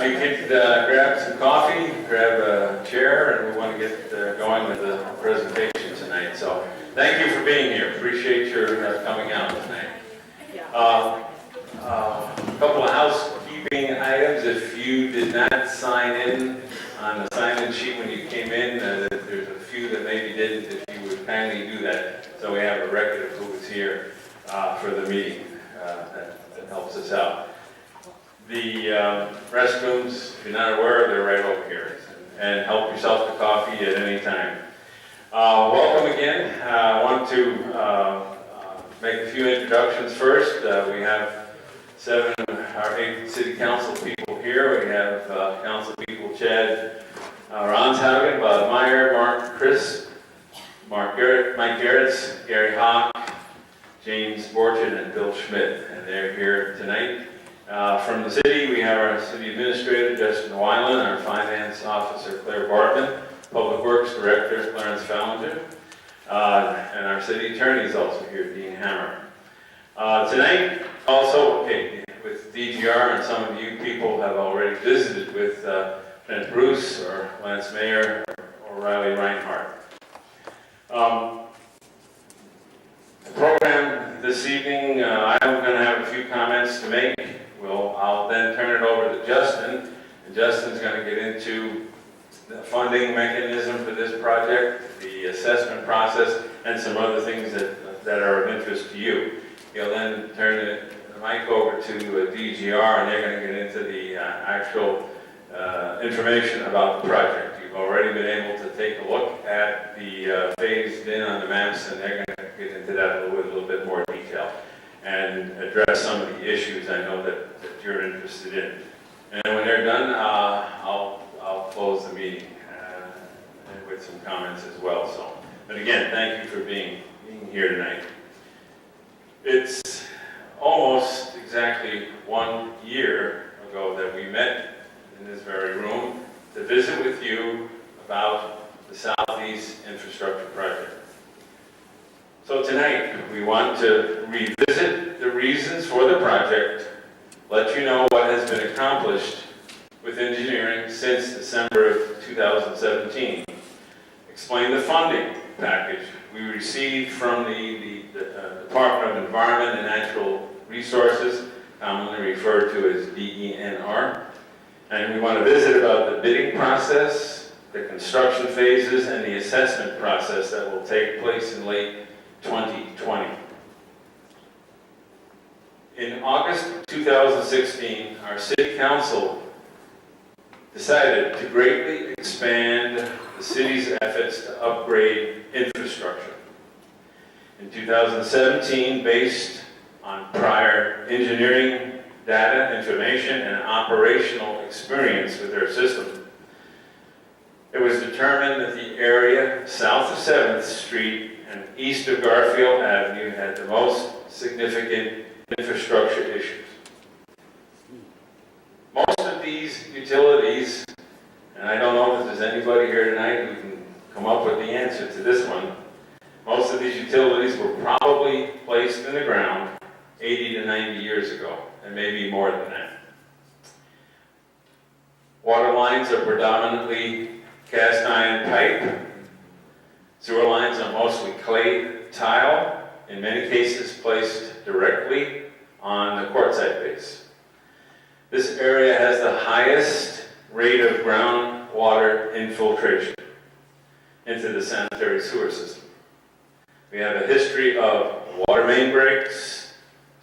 you could grab some coffee, grab a chair, and we want to get going with the presentation tonight. So thank you for being here. Appreciate your coming out tonight. A couple of housekeeping items. If you did not sign in on the sign-in sheet when you came in, there's a few that maybe didn't. If you would kindly do that, so we have a record of who was here for the meeting. That helps us out. The restrooms, if you're not aware, they're right over here. And help yourself to coffee at any time. Welcome again. I want to make a few introductions first. We have 7 of our 8 city council people here. We have council people Chad Ronshaugen, Bob Meyer, Mark Chris, Mike Garretts, Gary Hawk, James Borchin, and Bill Schmidt. And they're here tonight. From the city, we have our city administrator, Justin Weiland, our finance officer, Claire Bartman, public works director, Clarence Fallinger, and our city attorney is also here, Dean Hammer. Tonight, also, with DGR, and some of you people have already visited with Lieutenant Bruce or Lance Mayer or Riley Reinhardt. The program this evening, I'm going to have a few comments to make. I'll then turn it over to Justin, and Justin's going to get into the funding mechanism for this project, the assessment process, and some other things that are of interest to you. He'll then turn the mic over to DGR, and they're going to get into the actual information about the project. You've already been able to take a look at the phased in on the maps, and they're going to get into that with a little bit more detail and address some of the issues I know that you're interested in. And when they're done, I'll close the meeting with some comments as well. So, but again, thank you for being here tonight. It's almost exactly 1 year ago that we met in this very room to visit with you about the Southeast Infrastructure Project. So tonight, we want to revisit the reasons for the project, let you know what has been accomplished with engineering since December of 2017, explain the funding package we received from the Department of Environment and Natural Resources, commonly referred to as DENR, and we want to visit about the bidding process, the construction phases, and the assessment process that will take place in late 2020. In August 2016, our City Council decided to greatly expand the city's efforts to upgrade infrastructure. In 2017, based on prior engineering, data, information, and operational experience with our system, it was determined that the area south of 7th Street and east of Garfield Avenue had the most significant infrastructure issues. Most of these utilities, and I don't know if there's anybody here tonight who can come up with the answer to this one, most of these utilities were probably placed in the ground 80 to 90 years ago, and maybe more than that. Water lines are predominantly cast iron pipe. Sewer lines are mostly clay tile, in many cases placed directly on the quartzite base. This area has the highest rate of groundwater infiltration into the sanitary sewer system. We have a history of water main breaks,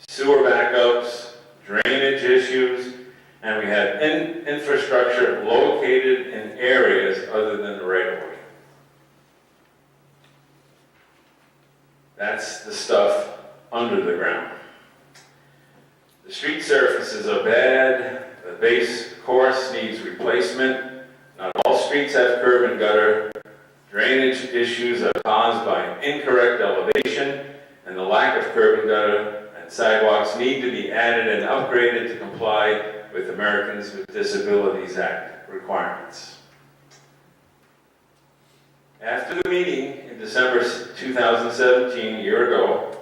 sewer backups, drainage issues, and we have infrastructure located in areas other than the right-of-way. That's the stuff under the ground. The street surfaces are bad. The base course needs replacement. Not all streets have curb and gutter. Drainage issues are caused by incorrect elevation, and the lack of curb and gutter and sidewalks need to be added and upgraded to comply with Americans with Disabilities Act requirements. After the meeting in December 2017, a year ago,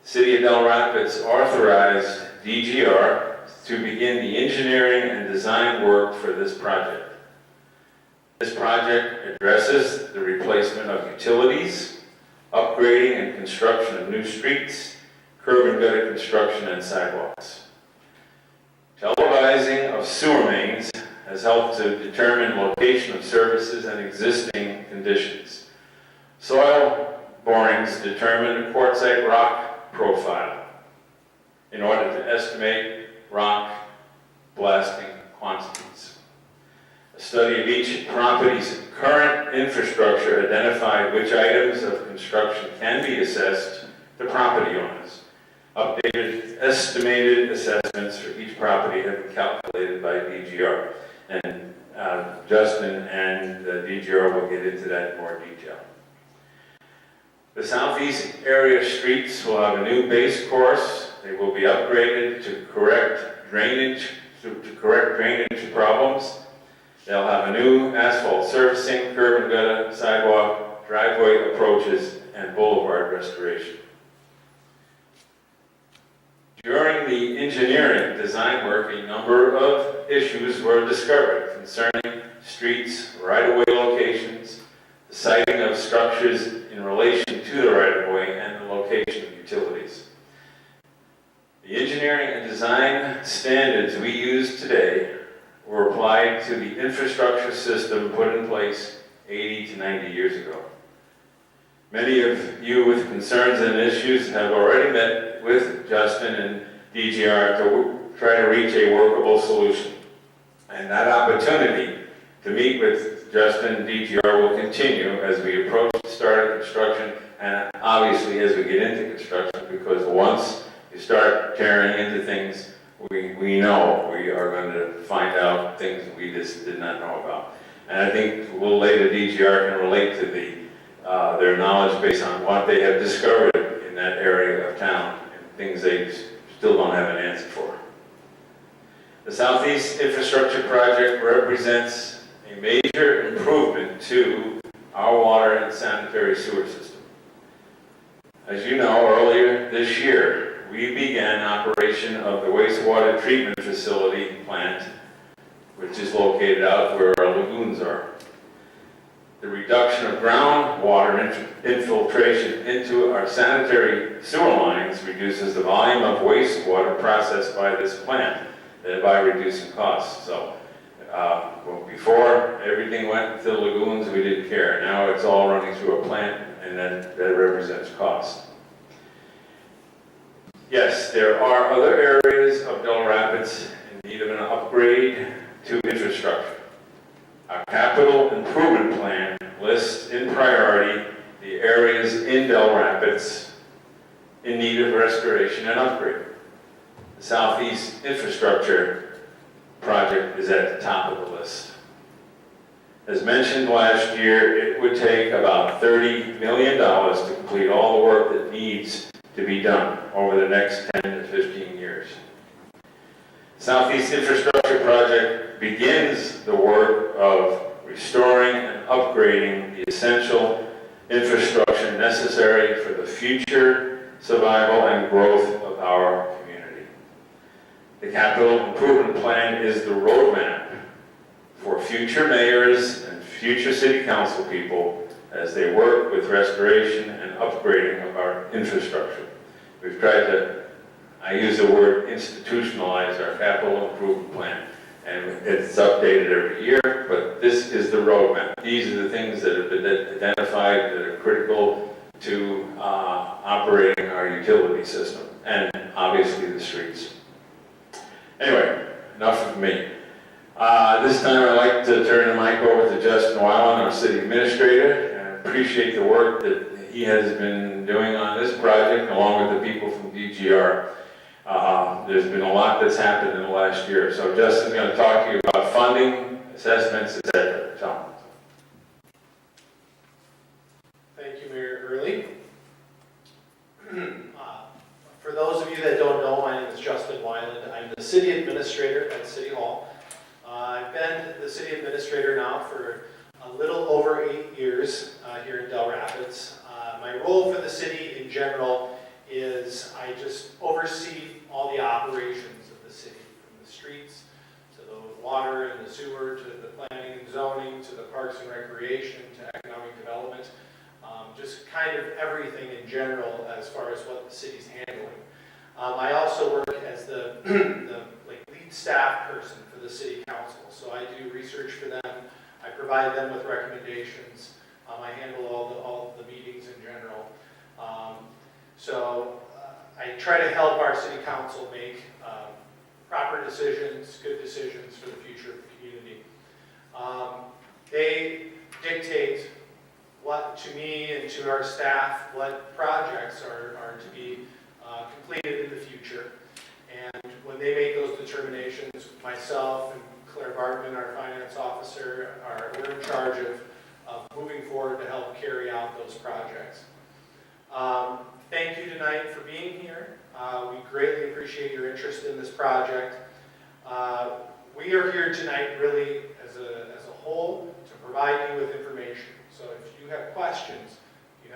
the City of Del Rapids authorized DGR, to begin the engineering and design work for this project. This project addresses the replacement of utilities, upgrading and construction of new streets, curb and gutter construction, and sidewalks. Televising of sewer mains has helped to determine location of services and existing conditions. Soil borings determine quartzite rock profile in order to estimate rock blasting quantities. A study of each property's current infrastructure identified which items of construction can be assessed to property owners. Updated estimated assessments for each property have been calculated by DGR. And Justin and DGR will get into that in more detail. The southeast area streets will have a new base course. They will be upgraded to correct drainage problems. They'll have a new asphalt surfacing, curb and gutter, sidewalk, driveway approaches, and boulevard restoration. During the engineering design work, a number of issues were discovered concerning streets, right-of-way locations, the siting of structures in relation to the right-of-way, and the location of utilities. The engineering and design standards we use today were applied to the infrastructure system put in place 80 to 90 years ago. Many of you with concerns and issues have already met with Justin and DGR to try to reach a workable solution. And that opportunity to meet with Justin and DGR will continue as we approach the start of construction, and obviously as we get into construction, because once you start tearing into things, we know we are going to find out things we just did not know about. And I think a little later DGR can relate to their knowledge based on what they have discovered in that area of town and things they still don't have an answer for. The Southeast Infrastructure Project represents a major improvement to our water and sanitary sewer system. As you know, earlier this year, we began operation of the wastewater treatment facility plant, which is located out where our lagoons are. The reduction of groundwater infiltration into our sanitary sewer lines reduces the volume of wastewater processed by this plant, thereby reducing costs. So before everything went to the lagoons, we didn't care. Now it's all running through a plant, and that represents cost. Yes, there are other areas of Dell Rapids in need of an upgrade to infrastructure. Our capital improvement plan lists in priority the areas in Dell Rapids in need of restoration and upgrade. The Southeast Infrastructure Project is at the top of the list. As mentioned last year, it would take about $30 million to complete all the work that needs to be done over the next 10 to 15 years. Southeast Infrastructure Project begins the work of restoring and upgrading the essential infrastructure necessary for the future survival and growth of our community. The capital improvement plan is the roadmap for future mayors and future city council people as they work with restoration and upgrading of our infrastructure. We've tried to, I use the word institutionalize our capital improvement plan, and it's updated every year, but this is the roadmap. These are the things that have been identified that are critical to operating our utility system, and obviously the streets. Anyway, enough of me. This time I'd like to turn the mic over to Justin Weiland, our city administrator. I appreciate the work that he has been doing on this project, along with the people from DGR. There's been a lot that's happened in the last year. So Justin's going to talk to you about funding, assessments, etc. So. Thank you, Mayor Early. For those of you that don't know, my name is Justin Weiland. I'm the city administrator at City Hall. I've been the city administrator now for a little over 8 years here in Dell Rapids. My role for the city in general is I just oversee all the operations of the city, from the streets, to the water and the sewer, to the planning and zoning, to the parks and recreation, to economic development, just kind of everything in general as far as what the city's handling. I also work as the, lead staff person for the city council, so I do research for them, I provide them with recommendations, I handle all the meetings in general. I try to help our city council make proper decisions, good decisions for the future of the community. They dictate what, to me and to our staff, what projects are to be completed in the future. And when they make those determinations, myself and Claire Bartman, our finance officer, we're in charge of moving forward to help carry out those projects. Thank you tonight for being here. We greatly appreciate your interest in this project. We are here tonight really as a whole to provide you with information. So if you have questions, you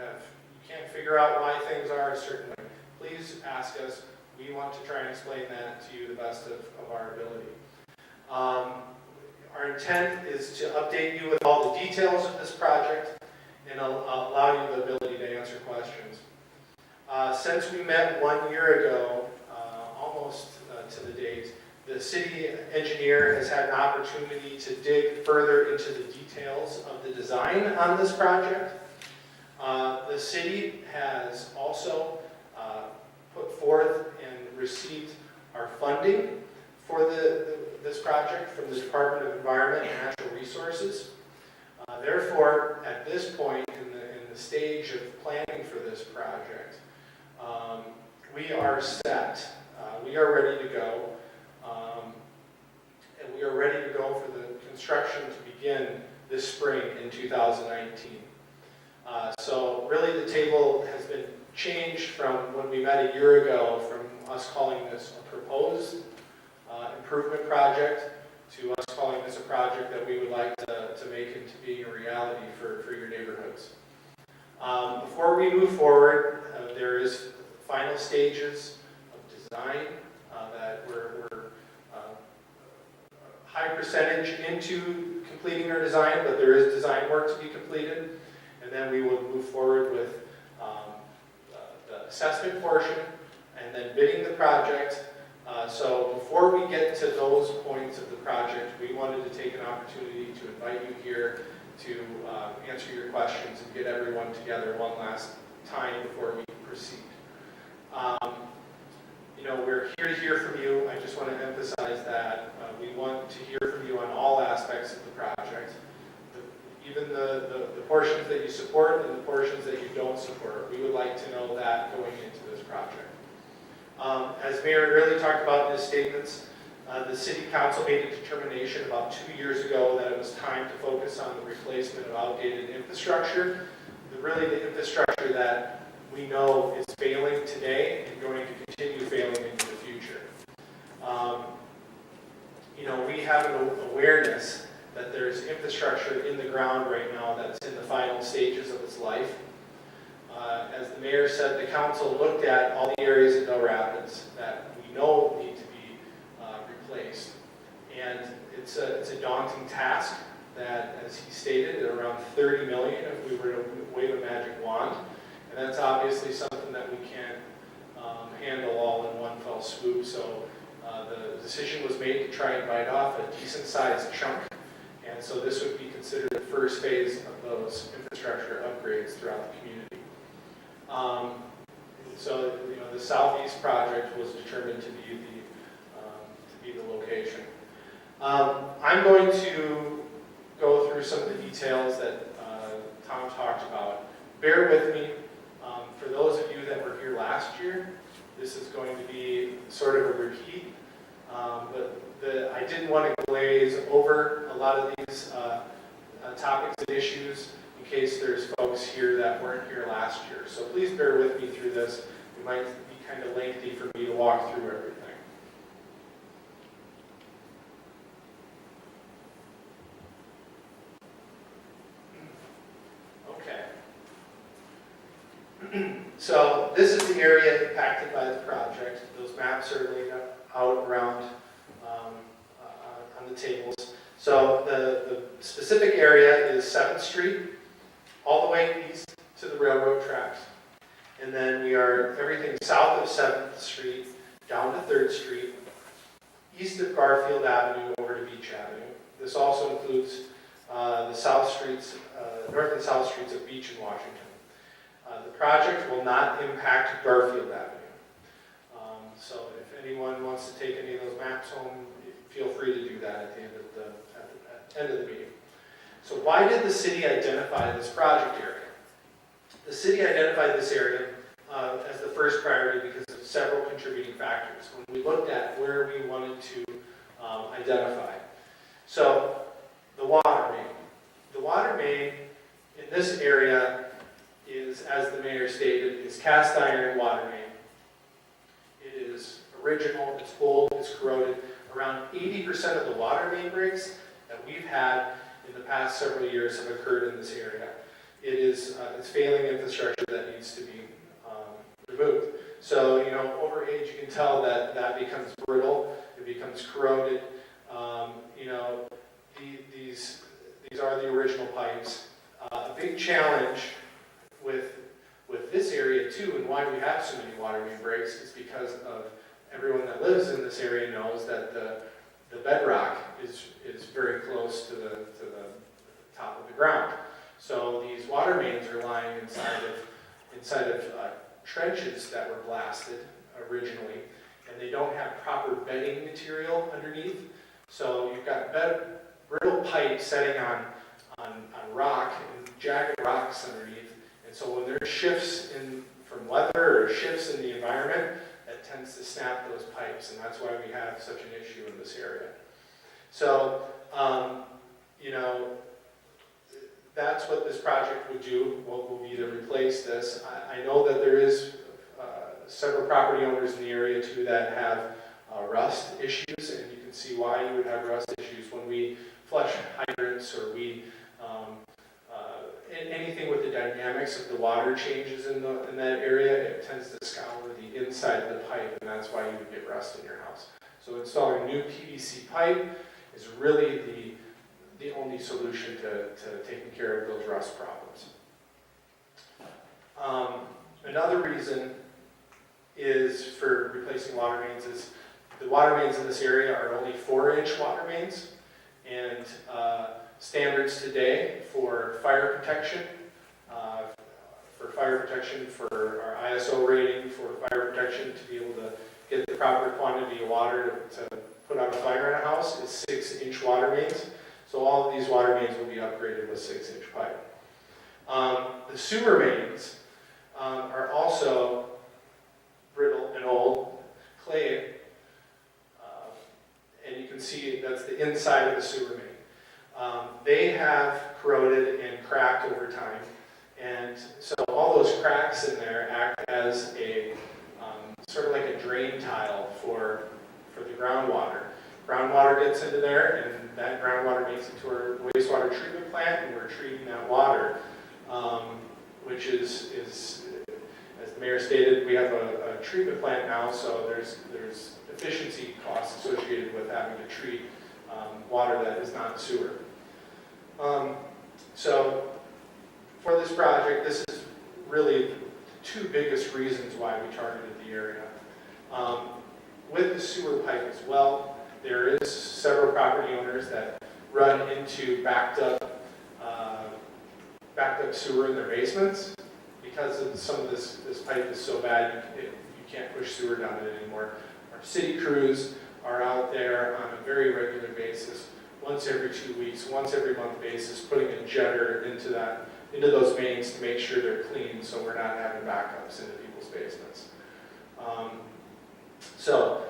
can't figure out why things are a certain way, please ask us. We want to try and explain that to you the best of our ability. Our intent is to update you with all the details of this project and allow you the ability to answer questions. Since we met 1 year ago, almost to the date, the city engineer has had an opportunity to dig further into the details of the design on this project. The city has also put forth and received our funding for this project from the Department of Environment and Natural Resources. Therefore, at this point in the stage of planning for this project, we are set. We are ready to go. And we are ready to go for the construction to begin this spring in 2019. So really the table has been changed from when we met a year ago, from us calling this a proposed improvement project to us calling this a project that we would like to make into being a reality for your neighborhoods. Before we move forward, there is final stages of design that we're high percentage into completing our design, but there is design work to be completed, and then we will move forward with the assessment portion and then bidding the project. So before we get to those points of the project, we wanted to take an opportunity to invite you here to answer your questions and get everyone together one last time before we proceed. We're here to hear from you. I just want to emphasize that we want to hear from you on all aspects of the project, even the portions that you support and the portions that you don't support. We would like to know that going into this project. As Mayor really talked about in his statements, the City Council made a determination about 2 years ago that it was time to focus on the replacement of outdated infrastructure, really the infrastructure that we know is failing today and going to continue failing into the future. We have an awareness that there's infrastructure in the ground right now that's in the final stages of its life. As the mayor said, the council looked at all the areas in Bell Rapids that we know need to be replaced. And it's a daunting task that, as he stated, around 30 million if we were to wave a magic wand. And that's obviously something that we can't handle all in one fell swoop. So the decision was made to try and bite off a decent sized chunk. And so this would be considered the first phase of those infrastructure upgrades throughout the community. The southeast project was determined to be the location. I'm going to go through some of the details that Tom talked about. Bear with me. For those of you that were here last year, this is going to be sort of a repeat. But I didn't want to glaze over a lot of these topics and issues in case there's folks here that weren't here last year. So please bear with me through this. It might be kind of lengthy for me to walk through everything. Okay. So this is the area impacted by the project. Those maps are laid out around the tables. So the specific area is 7th Street, all the way east to the railroad tracks. And then we are everything south of 7th Street, down to 3rd Street, east of Garfield Avenue over to Beach Avenue. This also includes the south streets, north and south streets of Beach and Washington. The project will not impact Garfield Avenue. So if anyone wants to take any of those maps home, feel free to do that at the end of the meeting. So why did the city identify this project area? The city identified this area as the first priority because of several contributing factors when we looked at where we wanted to identify. So the water main. The water main in this area is, as the mayor stated, is cast iron water main. It is original, it's old, it's corroded. Around 80% of the water main breaks that we've had in the past several years have occurred in this area. It is it's failing infrastructure that needs to be removed. So, you know, over age, you can tell that that becomes brittle, it becomes corroded. You know, these are the original pipes. A big challenge with this area too, and why we have so many water main breaks, is because of everyone that lives in this area knows that the bedrock is very close to the top of the ground. So these water mains are lying inside of trenches that were blasted originally, and they don't have proper bedding material underneath. So you've got brittle pipe setting on rock and jagged rocks underneath. And so when there are shifts from weather or shifts in the environment, that tends to snap those pipes, and that's why we have such an issue in this area. So, you know, that's what this project would do. We'll either replace this. I know that there is several property owners in the area too that have rust issues, and you can see why you would have rust issues when we flush hydrants or we anything with the dynamics of the water changes in that area. It tends to scour the inside of the pipe, and that's why you would get rust in your house. So installing new PVC pipe is really the only solution to taking care of those rust problems. Another reason is for replacing water mains is the water mains in this area are only 4-inch water mains, and standards today for fire protection, for our ISO rating for fire protection to be able to get the proper quantity of water to put out a fire in a house is 6-inch water mains. So all of these water mains will be upgraded with 6-inch pipe. The sewer mains are also brittle and old, clay, and you can see that's the inside of the sewer main. They have corroded and cracked over time, and so all those cracks in there act as a sort of like a drain tile for the groundwater. Groundwater gets into there, and that groundwater makes it to our wastewater treatment plant, and we're treating that water, which is, as the mayor stated, we have a treatment plant now, so there's efficiency costs associated with having to treat water that is not sewer. So for this project, this is really the two biggest reasons why we targeted the area. With the sewer pipe as well, there is several property owners that run into backed up sewer in their basements because of some of this pipe is so bad you can't push sewer down it anymore. Our city crews are out there on a very regular basis, once every 2 weeks, once every month basis, putting a jetter into those mains to make sure they're clean, so we're not having backups into people's basements. So,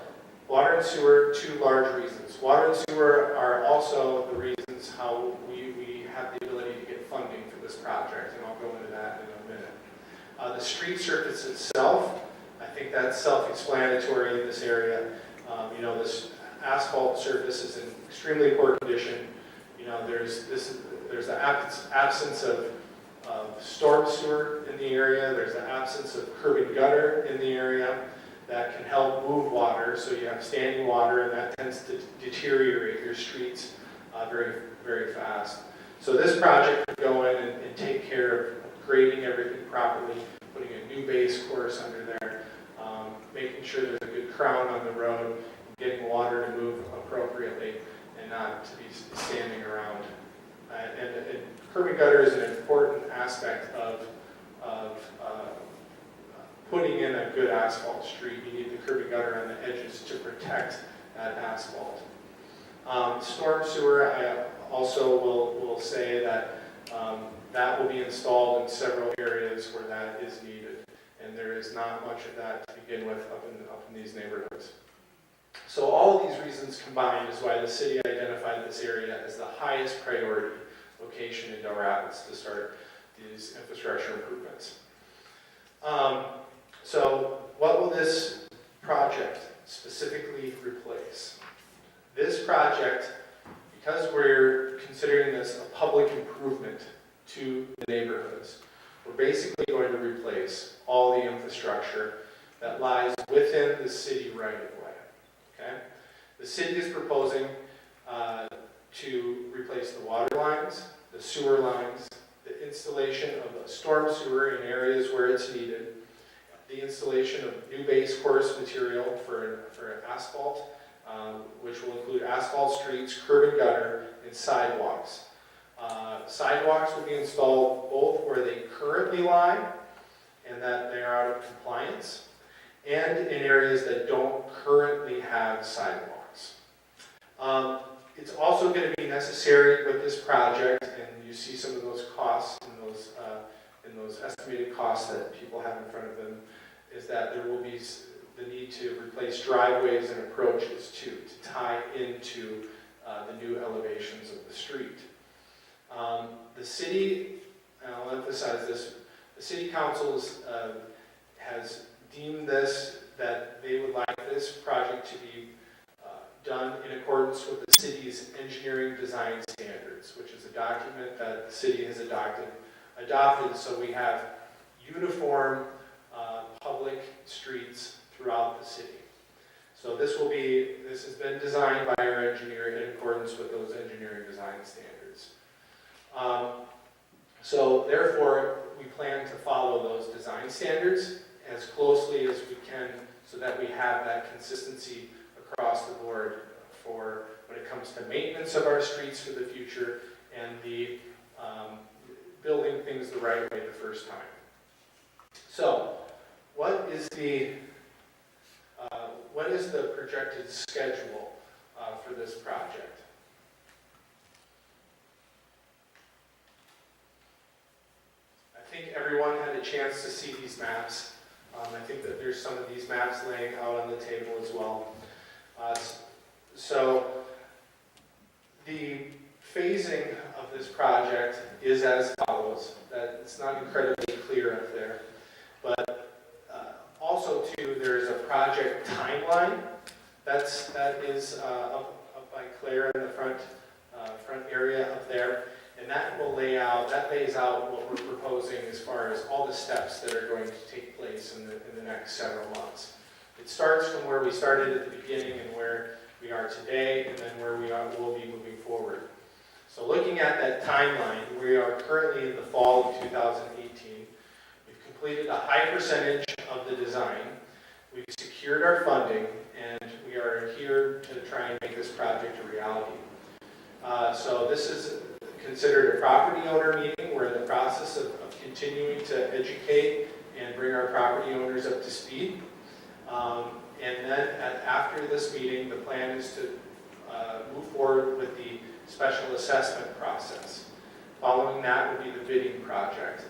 water and sewer, two large reasons. Water and sewer are also the reasons how we have the ability to get funding for this project, and I'll go into that in a minute. The street surface itself, I think that's self-explanatory in this area. You know, this asphalt surface is in extremely poor condition. You know, there's the absence of storm sewer in the area. There's the absence of curb and gutter in the area. that can help move water, so you have standing water, and that tends to deteriorate your streets very, very fast. So this project would go in and take care of grading everything properly, putting a new base course under there, making sure there's a good crown on the road, getting water to move appropriately and not to be standing around. And curb and gutter is an important aspect of putting in a good asphalt street. You need the curb and gutter on the edges to protect that asphalt. Storm sewer, I also will say that that will be installed in several areas where that is needed, and there is not much of that to begin with up in these neighborhoods. So all of these reasons combined is why the city identified this area as the highest priority location in Del Rapids to start these infrastructure improvements. So what will this project specifically replace? This project, because we're considering this a public improvement to the neighborhoods, we're basically going to replace all the infrastructure that lies within the city right-of-way. Okay? The city is proposing to replace the water lines, the sewer lines, the installation of a storm sewer in areas where it's needed, the installation of new base course material for asphalt, which will include asphalt streets, curb and gutter, and sidewalks. Sidewalks will be installed both where they currently lie and that they are out of compliance, and in areas that don't currently have sidewalks. It's also going to be necessary with this project, and you see some of those costs and those estimated costs that people have in front of them, is that there will be the need to replace driveways and approaches to tie into the new elevations of the street. The city, and I'll emphasize this, the city council has deemed this, that they would like this project to be done in accordance with the city's engineering design standards, which is a document that the city has adopted so we have uniform public streets throughout the city. So this has been designed by our engineer in accordance with those engineering design standards. So therefore, we plan to follow those design standards as closely as we can so that we have that consistency across the board for when it comes to maintenance of our streets for the future and the building things the right way the first time. So, what is the projected schedule for this project? I think everyone had a chance to see these maps. I think that there's some of these maps laying out on the table as well. So the phasing of this project is as follows. That it's not incredibly clear up there, but also too, there's a project timeline that is up by Claire in the front area up there, and that lays out what we're proposing as far as all the steps that are going to take place in the next several months. It starts from where we started at the beginning and where we are today, and then where we'll be moving forward. So looking at that timeline, we are currently in the fall of 2018. We've completed a high percentage of the design. We've secured our funding, and we are here to try and make this project a reality. So this is considered a property owner meeting. We're in the process of continuing to educate and bring our property owners up to speed. And then after this meeting, the plan is to move forward with the special assessment process. Following that will be the bidding process,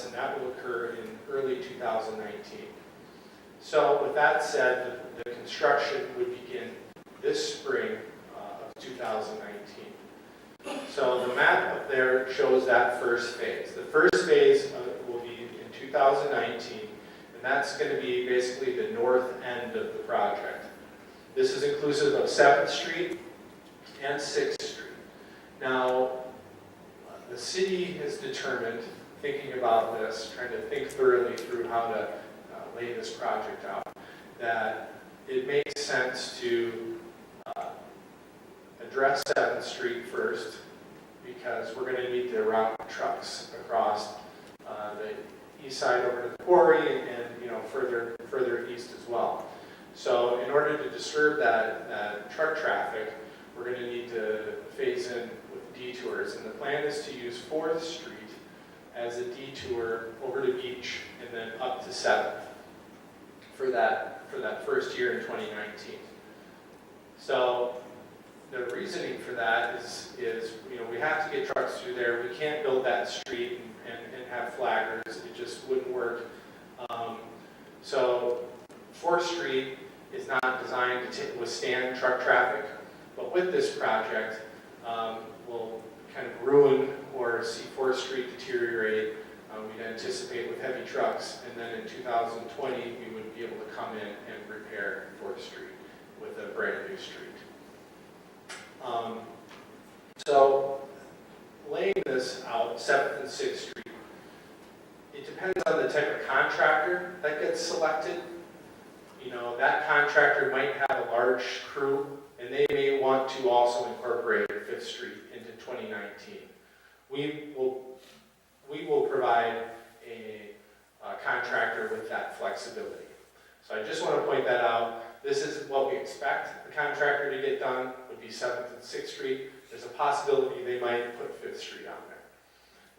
and that will occur in early 2019. So with that said, the construction would begin this spring of 2019. So the map up there shows that first phase. The first phase will be in 2019, and that's going to be basically the north end of the project. This is inclusive of 7th Street and 6th Street. Now, the city has determined, thinking about this, trying to think thoroughly through how to, lay this project out, that it makes sense to address 7th Street first, because we're going to need to route trucks across the east side over to the quarry and further east as well. So in order to disturb that truck traffic, we're going to need to phase in with detours, and the plan is to use 4th Street as a detour over to Beach and then up to 7th for that first year in 2019. So the reasoning for that is we have to get trucks through there. We can't build that street and have flaggers. It just wouldn't work. So 4th Street is not designed to withstand truck traffic, but with this project, we'll kind of ruin or see 4th Street deteriorate. We'd anticipate with heavy trucks, and then in 2020 we would be able to come in and repair 4th Street with a brand new street. So laying this out, 7th and 6th Street, it depends on the type of contractor that gets selected. That contractor might have a large crew, and they may want to also incorporate 5th Street into 2019. We will provide a contractor with that flexibility. So I just want to point that out. This is what we expect the contractor to get done, would be 7th and 6th Street. There's a possibility they might put 5th Street on there.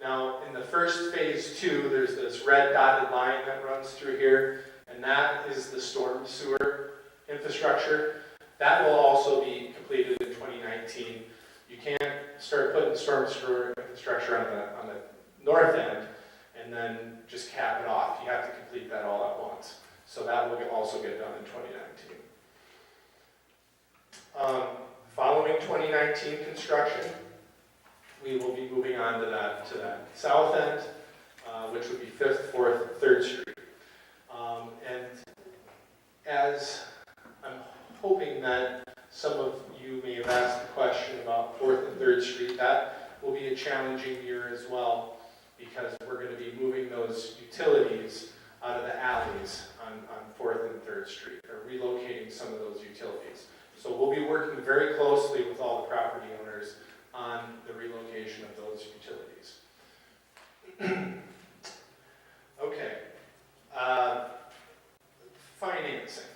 Now, in the first phase 2, there's this red dotted line that runs through here, and that is the storm sewer infrastructure. That will also be completed in 2019. You can't start putting storm sewer infrastructure on the north end and then just cap it off. You have to complete that all at once. So that will also get done in 2019. Following 2019 construction, we will be moving on to that south end, which would be 5th, 4th, 3rd Street. And as I'm hoping that some of you may have asked the question about 4th and 3rd Street, that will be a challenging year as well, because we're going to be moving those utilities out of the alleys on 4th and 3rd Street, or relocating some of those utilities. So we'll be working very closely with all the property owners on the relocation of those utilities. Okay. Financing.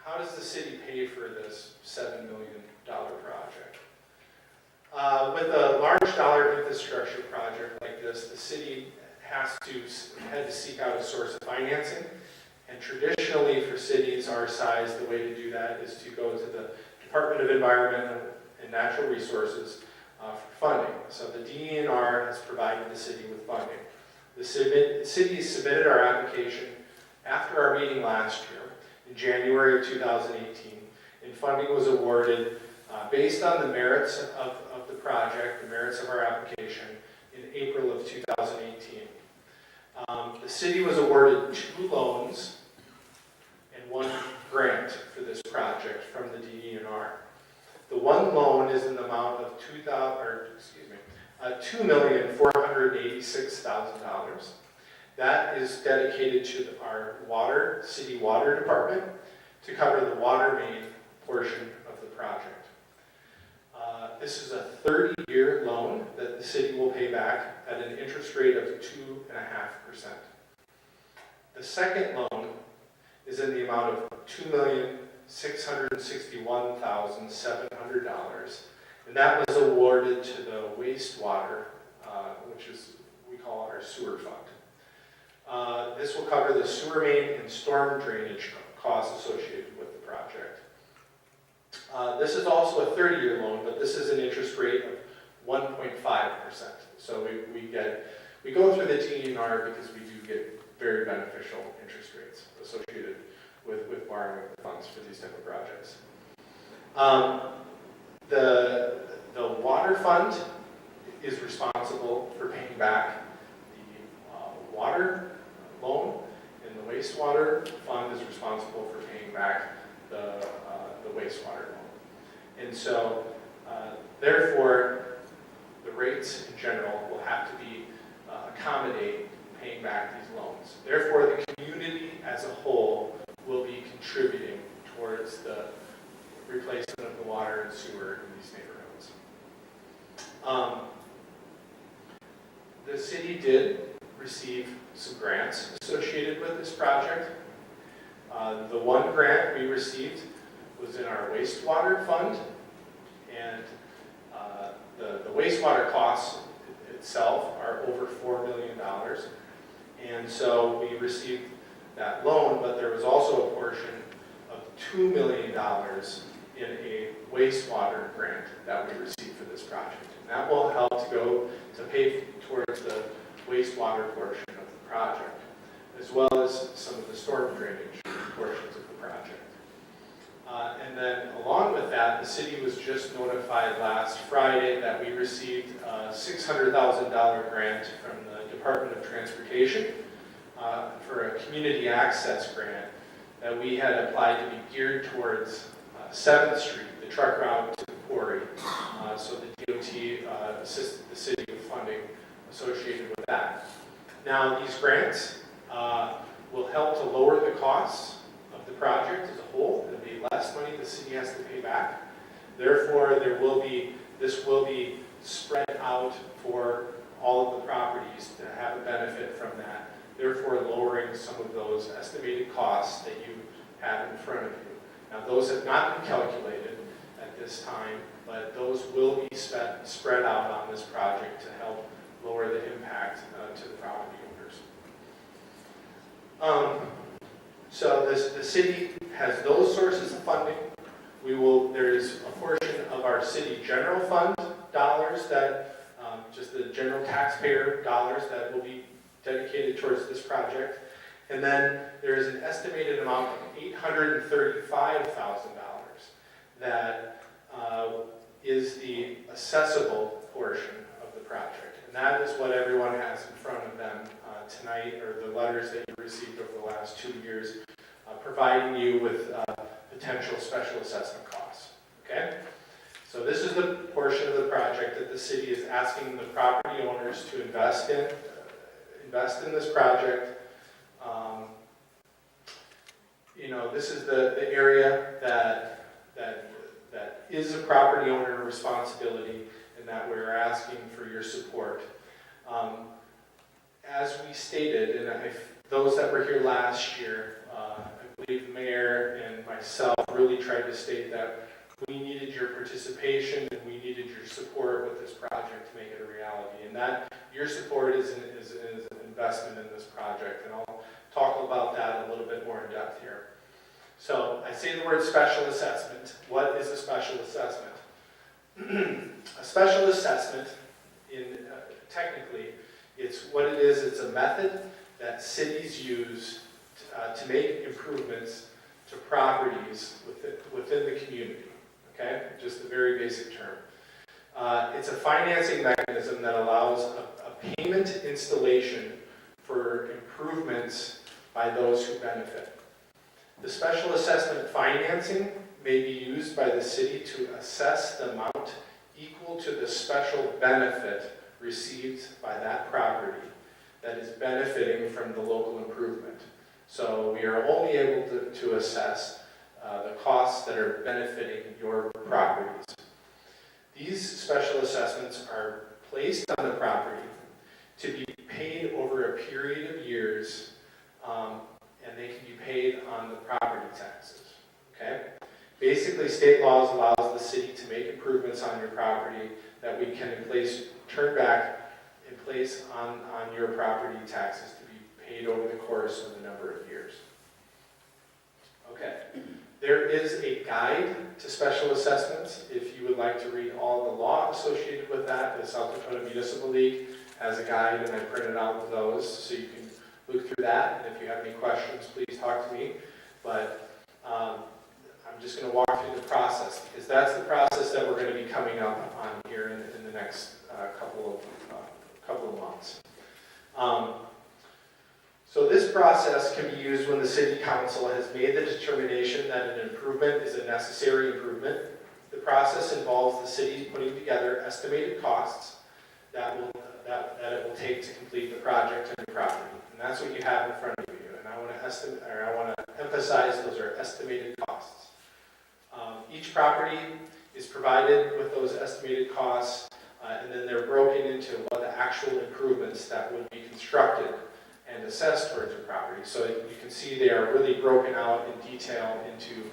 How does the city pay for this $7 million project? With a large dollar infrastructure project like this, the city had to seek out a source of financing. And traditionally for cities our size, the way to do that is to go to the Department of Environment and Natural Resources for funding. So the DENR has provided the city with funding. The city submitted our application after our meeting last year, in January of 2018, and funding was awarded based on the merits of the project, the merits of our application, in April of 2018. The city was awarded 2 loans and 1 grant for this project from the DENR. The one loan is in the amount of $2,486,000. That is dedicated to our city water department to cover the water main portion of the project. This is a 30-year loan that the city will pay back at an interest rate of 2.5%. The second loan is in the amount of $2,661,700, and that was awarded to the wastewater, which we call our sewer fund. This will cover the sewer main and storm drainage costs associated with the project. This is also a 30-year loan, but this is an interest rate of 1.5%. So we go through the DENR because we do get very beneficial interest rates associated with borrowing the funds for these type of projects. The water fund is responsible for paying back the water loan, and the wastewater fund is responsible for paying back the wastewater loan. And so, therefore, the rates in general will have to be accommodate paying back these loans. Therefore, the community as a whole will be contributing towards the replacement of the water and sewer in these neighborhoods. The city did receive some grants associated with this project. The one grant we received was in our wastewater fund, and the wastewater costs itself are over $4 million. And so we received that loan, but there was also a portion of $2 million in a wastewater grant that we received for this project. And that will help to go to pay towards the wastewater portion of the project, as well as some of the storm drainage portions of the project. And then along with that, the city was just notified last Friday that we received a $600,000 grant from the Department of Transportation for a community access grant that we had applied to be geared towards 7th Street, the truck route to the quarry. So the DOT assisted the city with funding associated with that. Now, these grants will help to lower the costs of the project as a whole. It'll be less money the city has to pay back. Therefore, this will be spread out for all of the properties to have a benefit from that, therefore lowering some of those estimated costs that you have in front of you. Now, those have not been calculated at this time, but those will be spread out on this project to help lower the impact to the property owners. So the city has those sources of funding. There is a portion of our city general fund dollars that, just the general taxpayer dollars that will be dedicated towards this project. And then there is an estimated amount of $835,000 that is the accessible portion of the project. And that is what everyone has in front of them tonight, or the letters that you received over the last 2 years, providing you with potential special assessment costs. Okay? So this is the portion of the project that the city is asking the property owners to invest in this project. This is the area that is a property owner responsibility, and that we're asking for your support. As we stated, and those that were here last year, I believe the mayor and myself really tried to state that we needed your participation and we needed your support with this project to make it a reality. And that your support is an investment in this project, and I'll talk about that a little bit more in depth here. So I say the word special assessment. What is a special assessment? A special assessment, technically, it's what it is. It's a method that cities use to make improvements to properties within the community. Okay, just a very basic term. It's a financing mechanism that allows a payment installation for improvements by those who benefit. The special assessment financing may be used by the city to assess the amount equal to the special benefit received by that property that is benefiting from the local improvement. So we are only able to assess the costs that are benefiting your properties. These special assessments are placed on the property to be paid over a period of years, and they can be paid on the property taxes. Okay? Basically, state laws allows the city to make improvements on your property that we can turn back and place on your property taxes to be paid over the course of a number of years. Okay. There is a guide to special assessments. If you would like to read all the law associated with that, the South Dakota Municipal League has a guide, and I printed out those so you can look through that. And if you have any questions, please talk to me. But I'm just going to walk through the process, because that's the process that we're going to be coming up on here in the next couple of months. So this process can be used when the city council has made the determination that an improvement is a necessary improvement. The process involves the city putting together estimated costs that that it will take to complete the project on your property. And that's what you have in front of you. And I want to emphasize those are estimated costs. Each property is provided with those estimated costs, and then they're broken into what the actual improvements that would be constructed and assessed towards your property. So you can see they are really broken out in detail into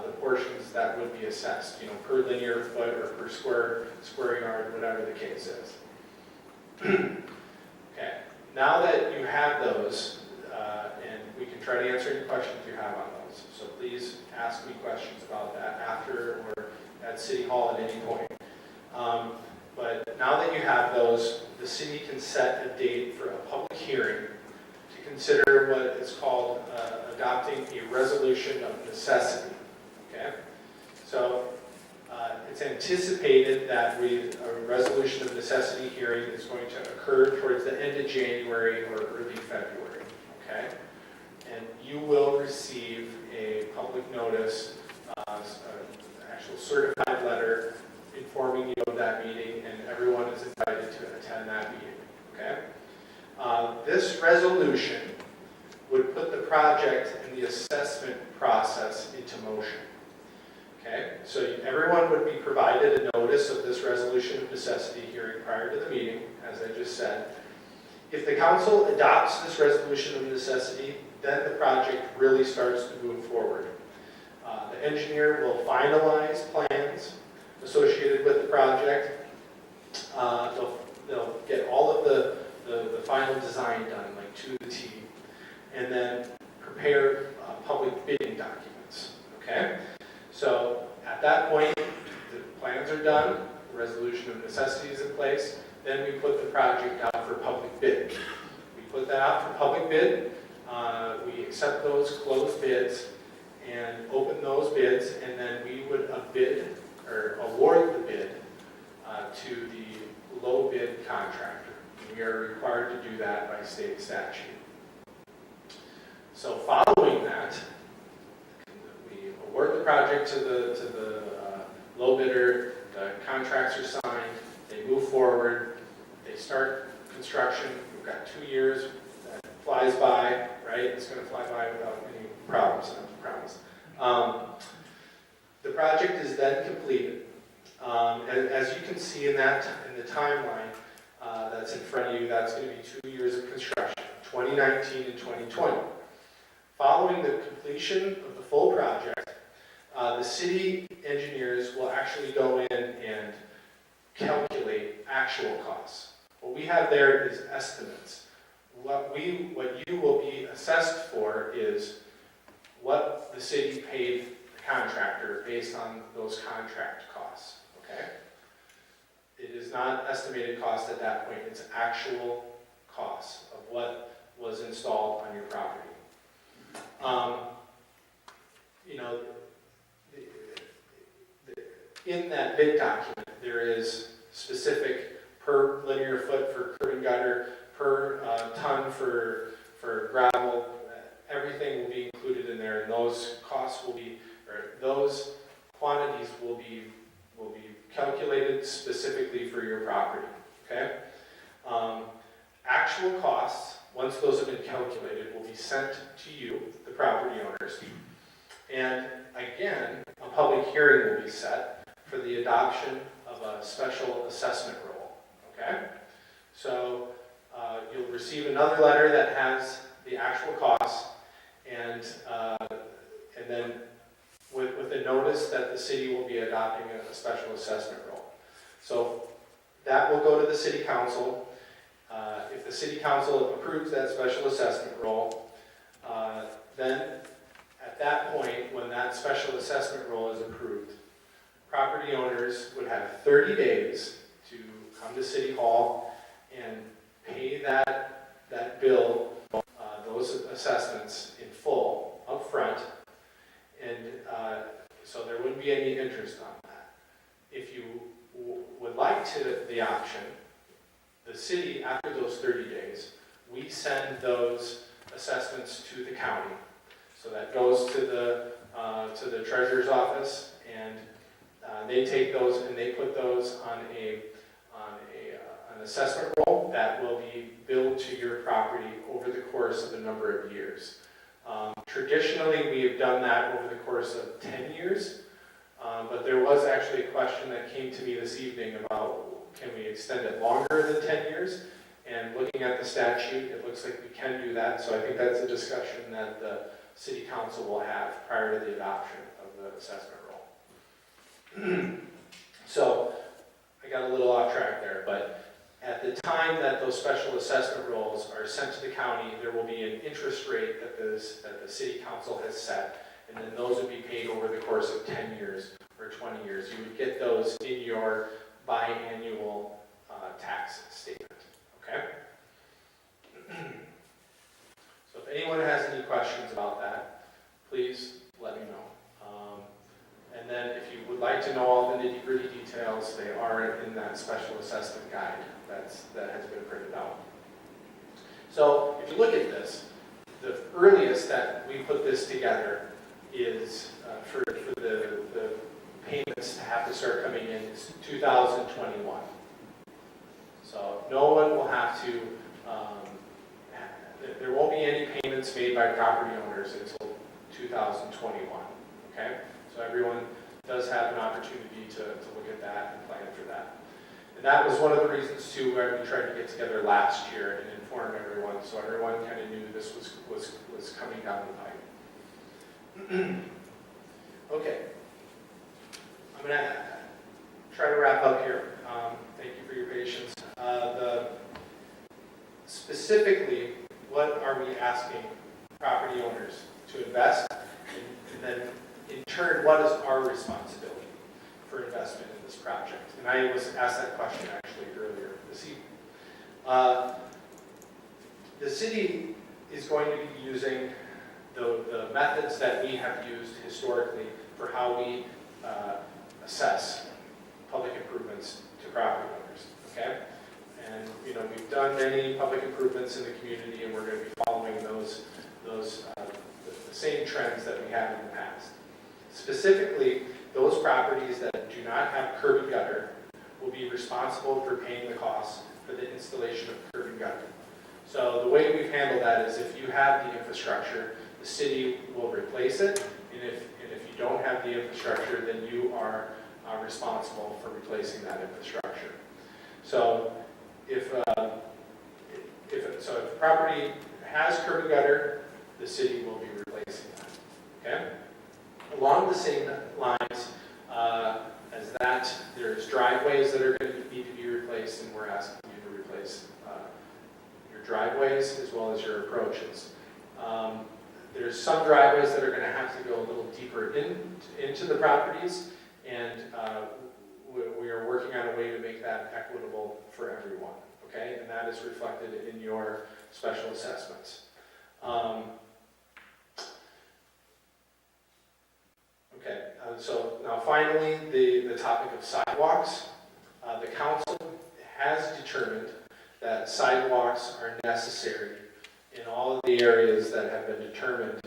the portions that would be assessed, per linear foot or per square yard, whatever the case is. Okay, now that you have those, and we can try to answer any questions you have on those. So please ask me questions about that after or at City Hall at any point. But now that you have those, the city can set a date for a public hearing to consider what is called adopting a resolution of necessity. Okay, so it's anticipated that a resolution of necessity hearing is going to occur towards the end of January or early February. Okay, and you will receive a public notice, an actual certified letter informing you of that meeting, and everyone is invited to attend that meeting. Okay, this resolution would put the project and the assessment process into motion. Okay, so everyone would be provided a notice of this resolution of necessity hearing prior to the meeting, as I just said. If the council adopts this resolution of necessity, then the project really starts to move forward. The engineer will finalize plans associated with the project. They'll get all of the final design done, like to the T, and then prepare public bidding documents. Okay? So at that point, the plans are done, the resolution of necessity is in place, then we put the project out for public bid. We put that out for public bid, we accept those closed bids and open those bids, and then we would award the bid to the low bid contractor. We are required to do that by state statute. So following that, we award the project to the low bidder, the contracts are signed, they move forward, they start construction. We've got 2 years, that flies by, right? It's going to fly by without any problems, I promise. The project is then completed. As you can see in the timeline that's in front of you, that's going to be 2 years of construction, 2019 and 2020. Following the completion of the full project, the city engineers will actually go in and calculate actual costs. What we have there is estimates. What you will be assessed for is what the city paid the contractor based on those contract costs. Okay? It is not estimated cost at that point, it's actual costs of what was installed on your property. In that bid document, there is specific per linear foot for curb and gutter, per ton for gravel. Everything will be included in there, and those costs will be, or those quantities will be calculated specifically for your property. Okay. Actual costs, once those have been calculated, will be sent to you, the property owners. And again, a public hearing will be set for the adoption of a special assessment roll. Okay? So you'll receive another letter that has the actual costs, and then with a notice that the city will be adopting a special assessment roll. So that will go to the city council. If the city council approves that special assessment roll, then at that point, when that special assessment roll is approved, property owners would have 30 days to come to City Hall and pay that bill, those assessments in full up front, and so there wouldn't be any interest on that. If you would like the option, the city, after those 30 days, we send those assessments to the county. So that goes to the treasurer's office, and they take those and they put those on an assessment roll, toll that will be billed to your property over the course of a number of years. Traditionally, we have done that over the course of 10 years, but there was actually a question that came to me this evening about can we extend it longer than 10 years? And looking at the statute, it looks like we can do that, so I think that's a discussion that the City Council will have prior to the adoption of the assessment roll. So, I got a little off track there, but at the time that those special assessment rolls are sent to the county, there will be an interest rate that the City Council has set, and then those would be paid over the course of 10 years or 20 years. You would get those in your biannual tax statement, okay? So if anyone has any questions about that, please let me know. And then if you would like to know all the nitty-gritty details, they are in that special assessment guide that has been printed out. So if you look at this, the earliest that we put this together is for the payments to have to start coming in is 2021. So no one will have to, there won't be any payments made by property owners until 2021, okay? So everyone does have an opportunity to look at that and plan for that. And that was one of the reasons too why we tried to get together last year and inform everyone, so everyone kind of knew this was coming down the pipe. Okay, I'm going to try to wrap up here. Thank you for your patience. Specifically, what are we asking property owners to invest? And then, in turn, what is our responsibility for investment in this project? And I was asked that question actually earlier this evening. The city is going to be using the methods that we have used historically for how we assess public improvements to property owners, okay? And, you know, we've done many public improvements in the community, and we're going to be following the same trends that we have in the past. Specifically, those properties that do not have curb and gutter will be responsible for paying the costs for the installation of curb and gutter. So the way we've handled that is if you have the infrastructure, the city will replace it, and if you don't have the infrastructure, then you are responsible for replacing that infrastructure. So if a property has curb and gutter, the city will be replacing that, okay? Along the same lines as that, there's driveways that are going to need to be replaced, and we're asking you to replace your driveways as well as your approaches. There's some driveways that are going to have to go a little deeper into the properties, and we are working on a way to make that equitable for everyone, okay? And that is reflected in your special assessments. Okay, so now finally, the topic of sidewalks. The council has determined that sidewalks are necessary in all of the areas that have been determined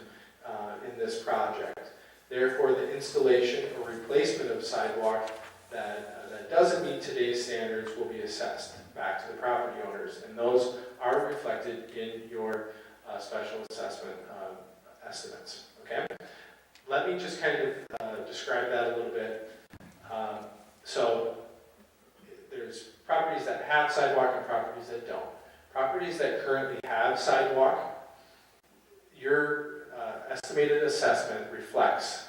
in this project. Therefore, the installation or replacement of sidewalk that doesn't meet today's standards will be assessed back to the property owners, and those are reflected in your special assessment estimates, okay? Let me just kind of describe that a little bit. So there's properties that have sidewalk and properties that don't. Properties that currently have sidewalk, your estimated assessment reflects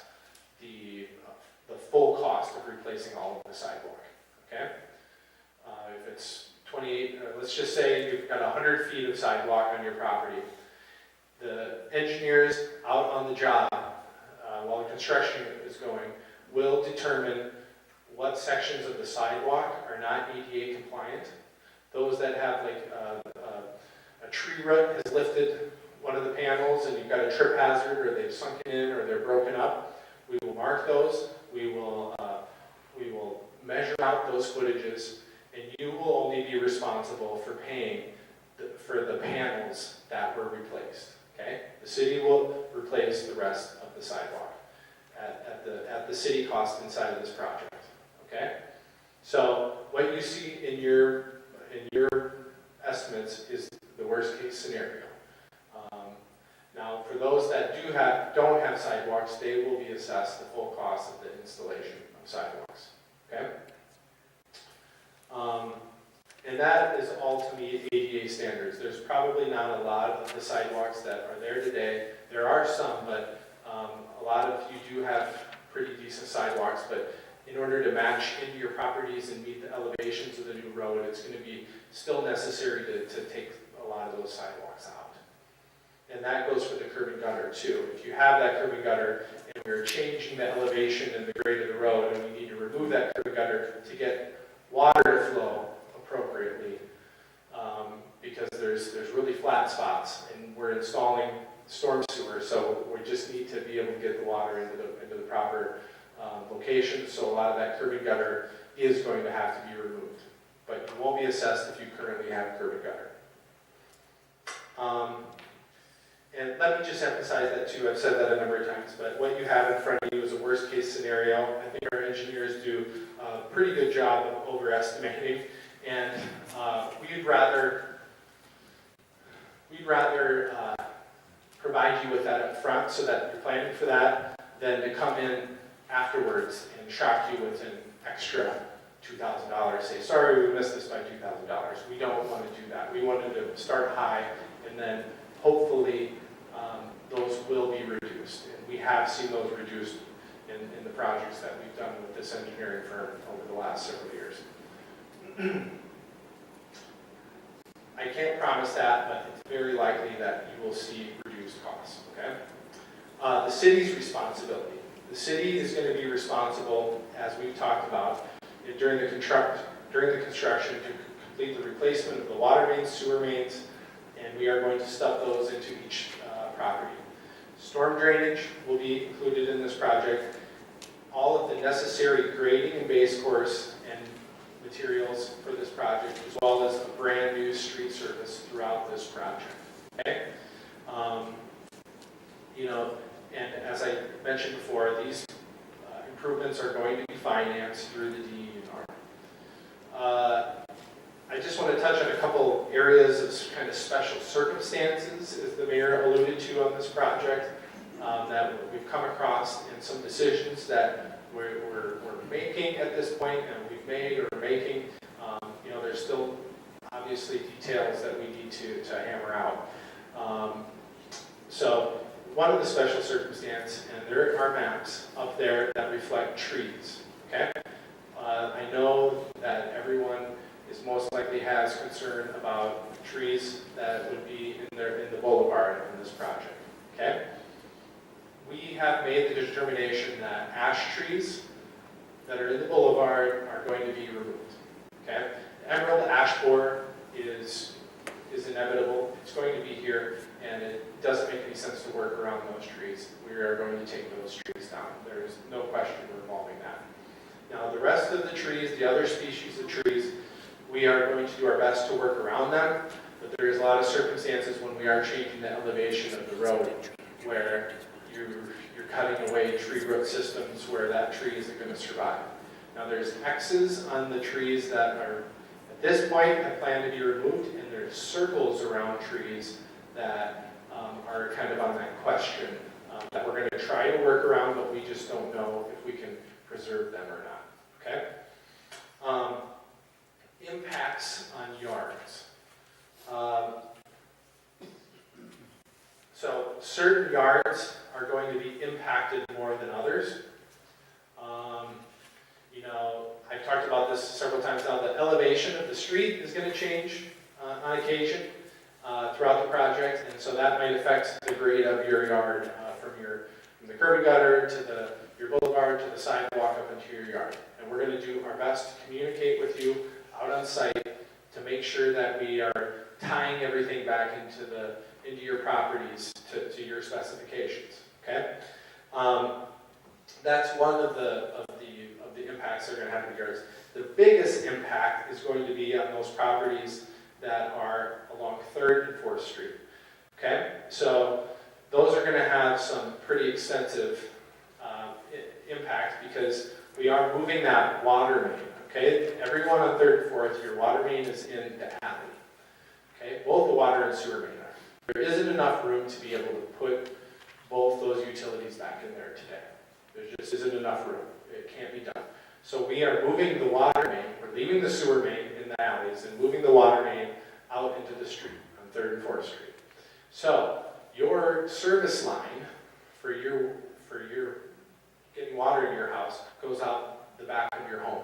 the full cost of replacing all of the sidewalk, okay? If it's 28, let's just say you've got 100 feet of sidewalk on your property. The engineers out on the job while the construction is going will determine what sections of the sidewalk are not ADA compliant. Those that have like a tree root has lifted one of the panels and you've got a trip hazard, or they've sunken in, or they're broken up, we will mark those. We will measure out those footages, and you will only be responsible for paying for the panels that were replaced. Okay, the city will replace the rest of the sidewalk at the city cost inside of this project. Okay, so what you see in your case scenario. Now, for those that don't have sidewalks, they will be assessed the full cost of the installation of sidewalks. Okay? And that is all to meet ADA standards. There's probably not a lot of the sidewalks that are there today. There are some, but a lot of you do have pretty decent sidewalks, but in order to match into your properties and meet the elevations of the new road, it's going to be still necessary to take a lot of those sidewalks out. And that goes for the curb and gutter too. If you have that curb and gutter and we're changing the elevation and the grade of the road, and we need to remove that curb and gutter to get water to flow appropriately, because there's really flat spots, and we're installing storm sewer, so we just need to be able to get the water into the proper location. So a lot of that curb and gutter is going to have to be removed, but you won't be assessed if you currently have curb and gutter. And let me just emphasize that too. I've said that a number of times, but what you have in front of you is a worst case scenario. I think our engineers do a pretty good job of overestimating, and we'd rather provide you with that up front so that you're planning for that than to come in afterwards and shock you with an extra $2,000. Say, sorry, we missed this by $2,000. We don't want to do that. We wanted to start high, and then hopefully those will be reduced. And we have seen those reduced in the projects that we've done with this engineering firm over the last several years. I can't promise that, but it's very likely that you will see reduced costs. Okay? The city's responsibility. The city is going to be responsible, as we've talked about, during the construction to complete the replacement of the water mains, sewer mains, and we are going to stuff those into each property. Storm drainage will be included in this project. All of the necessary grading and base course and materials for this project, as well as a brand new street surface throughout this project. Okay? And as I mentioned before, these improvements are going to be financed through the DENR. I just want to touch on a couple areas of kind of special circumstances, as the mayor alluded to on this project, that we've come across, and some decisions that we're making at this point, and we've made or making. There's still obviously details that we need to hammer out. So one of the special circumstances, and there are maps up there that reflect trees. Okay, I know that everyone most likely has concern about trees that would be in the boulevard in this project. Okay? We have made the determination that ash trees that are in the boulevard are going to be removed. Okay? The emerald ash borer is inevitable. It's going to be here, and it doesn't make any sense to work around those trees. We are going to take those trees down. There is no question involving that. Now, the rest of the trees, the other species of trees, we are going to do our best to work around them, but there is a lot of circumstances when we are changing the elevation of the road where you're cutting away tree root systems where that tree isn't going to survive. Now there's X's on the trees that are, at this point, I plan to be removed, and there's circles around trees that are kind of on that question that we're going to try to work around, but we just don't know if we can preserve them or not. Okay? Impacts on yards. So certain yards are going to be impacted more than others. I've talked about this several times now. The elevation of the street is going to change on occasion throughout the project, and so that might affect the grade of your yard from the curb and gutter to your boulevard to the sidewalk up into your yard. And we're going to do our best to communicate with you out on site to make sure that we are tying everything back into your properties to your specifications. Okay, that's one of the impacts they're going to have in the yards. The biggest impact is going to be on those properties that are along 3rd and 4th Street. Okay, so those are going to have some pretty extensive impact because we are moving that water main. Okay, everyone on 3rd and 4th, your water main is in the alley. Okay, both the water and sewer main are. There isn't enough room to be able to put both those utilities back in there today. There just isn't enough room. It can't be done. So we are moving the water main, we're leaving the sewer main in the alleys and moving the water main out into the street on 3rd and 4th Street. So your service line for your getting water in your house goes out the back of your home.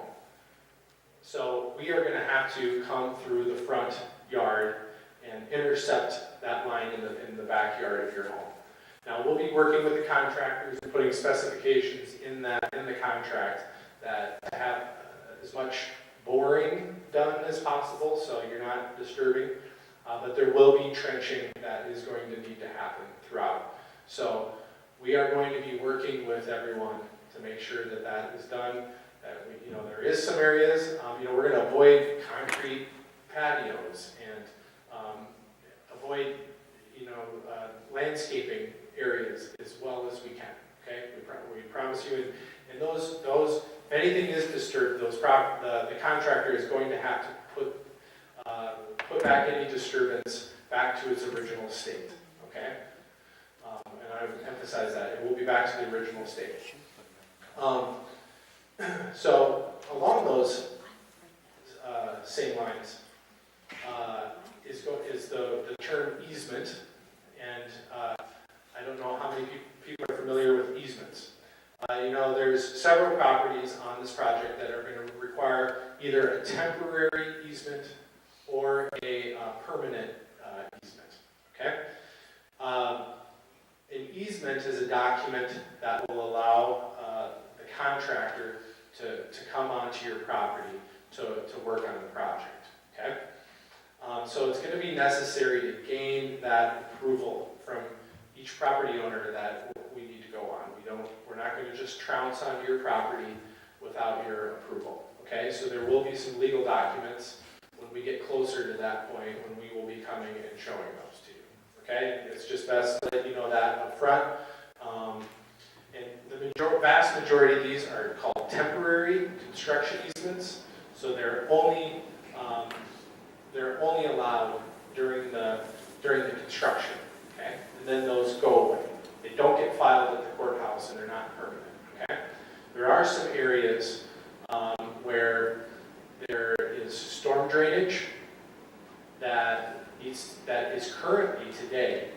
So we are going to have to come through the front yard and intercept that line in the backyard of your home. Now we'll be working with the contractors and putting specifications in the contract that have as much boring done as possible, so you're not disturbing. But there will be trenching that is going to need to happen throughout. So we are going to be working with everyone to make sure that that is done. That we, there is some areas, we're going to avoid concrete patios and avoid, landscaping areas as well as we can. Okay, we promise you. And those, if anything is disturbed, the contractor is going to have to put back any disturbance back to its original state. Okay, and I would emphasize that it will be back to the original state. So along those same lines is the term easement, and I don't know how many people are familiar with easements. There's several properties on this project that are going to require either a temporary easement or a permanent easement. Okay. An easement is a document that will allow the contractor to come onto your property to work on the project. Okay. So it's going to be necessary to gain that approval from each property owner that we need to go on. We're not going to just trounce onto your property without your approval. Okay. So there will be some legal documents when we get closer to that point when we will be coming and showing those to you. Okay. It's just best to let you know that up front. And the vast majority of these are called temporary construction easements, so they're only allowed during the construction. Okay, and then those go away. They don't get filed at the courthouse, and they're not permanent. Okay, there are some areas where there is storm drainage that is currently today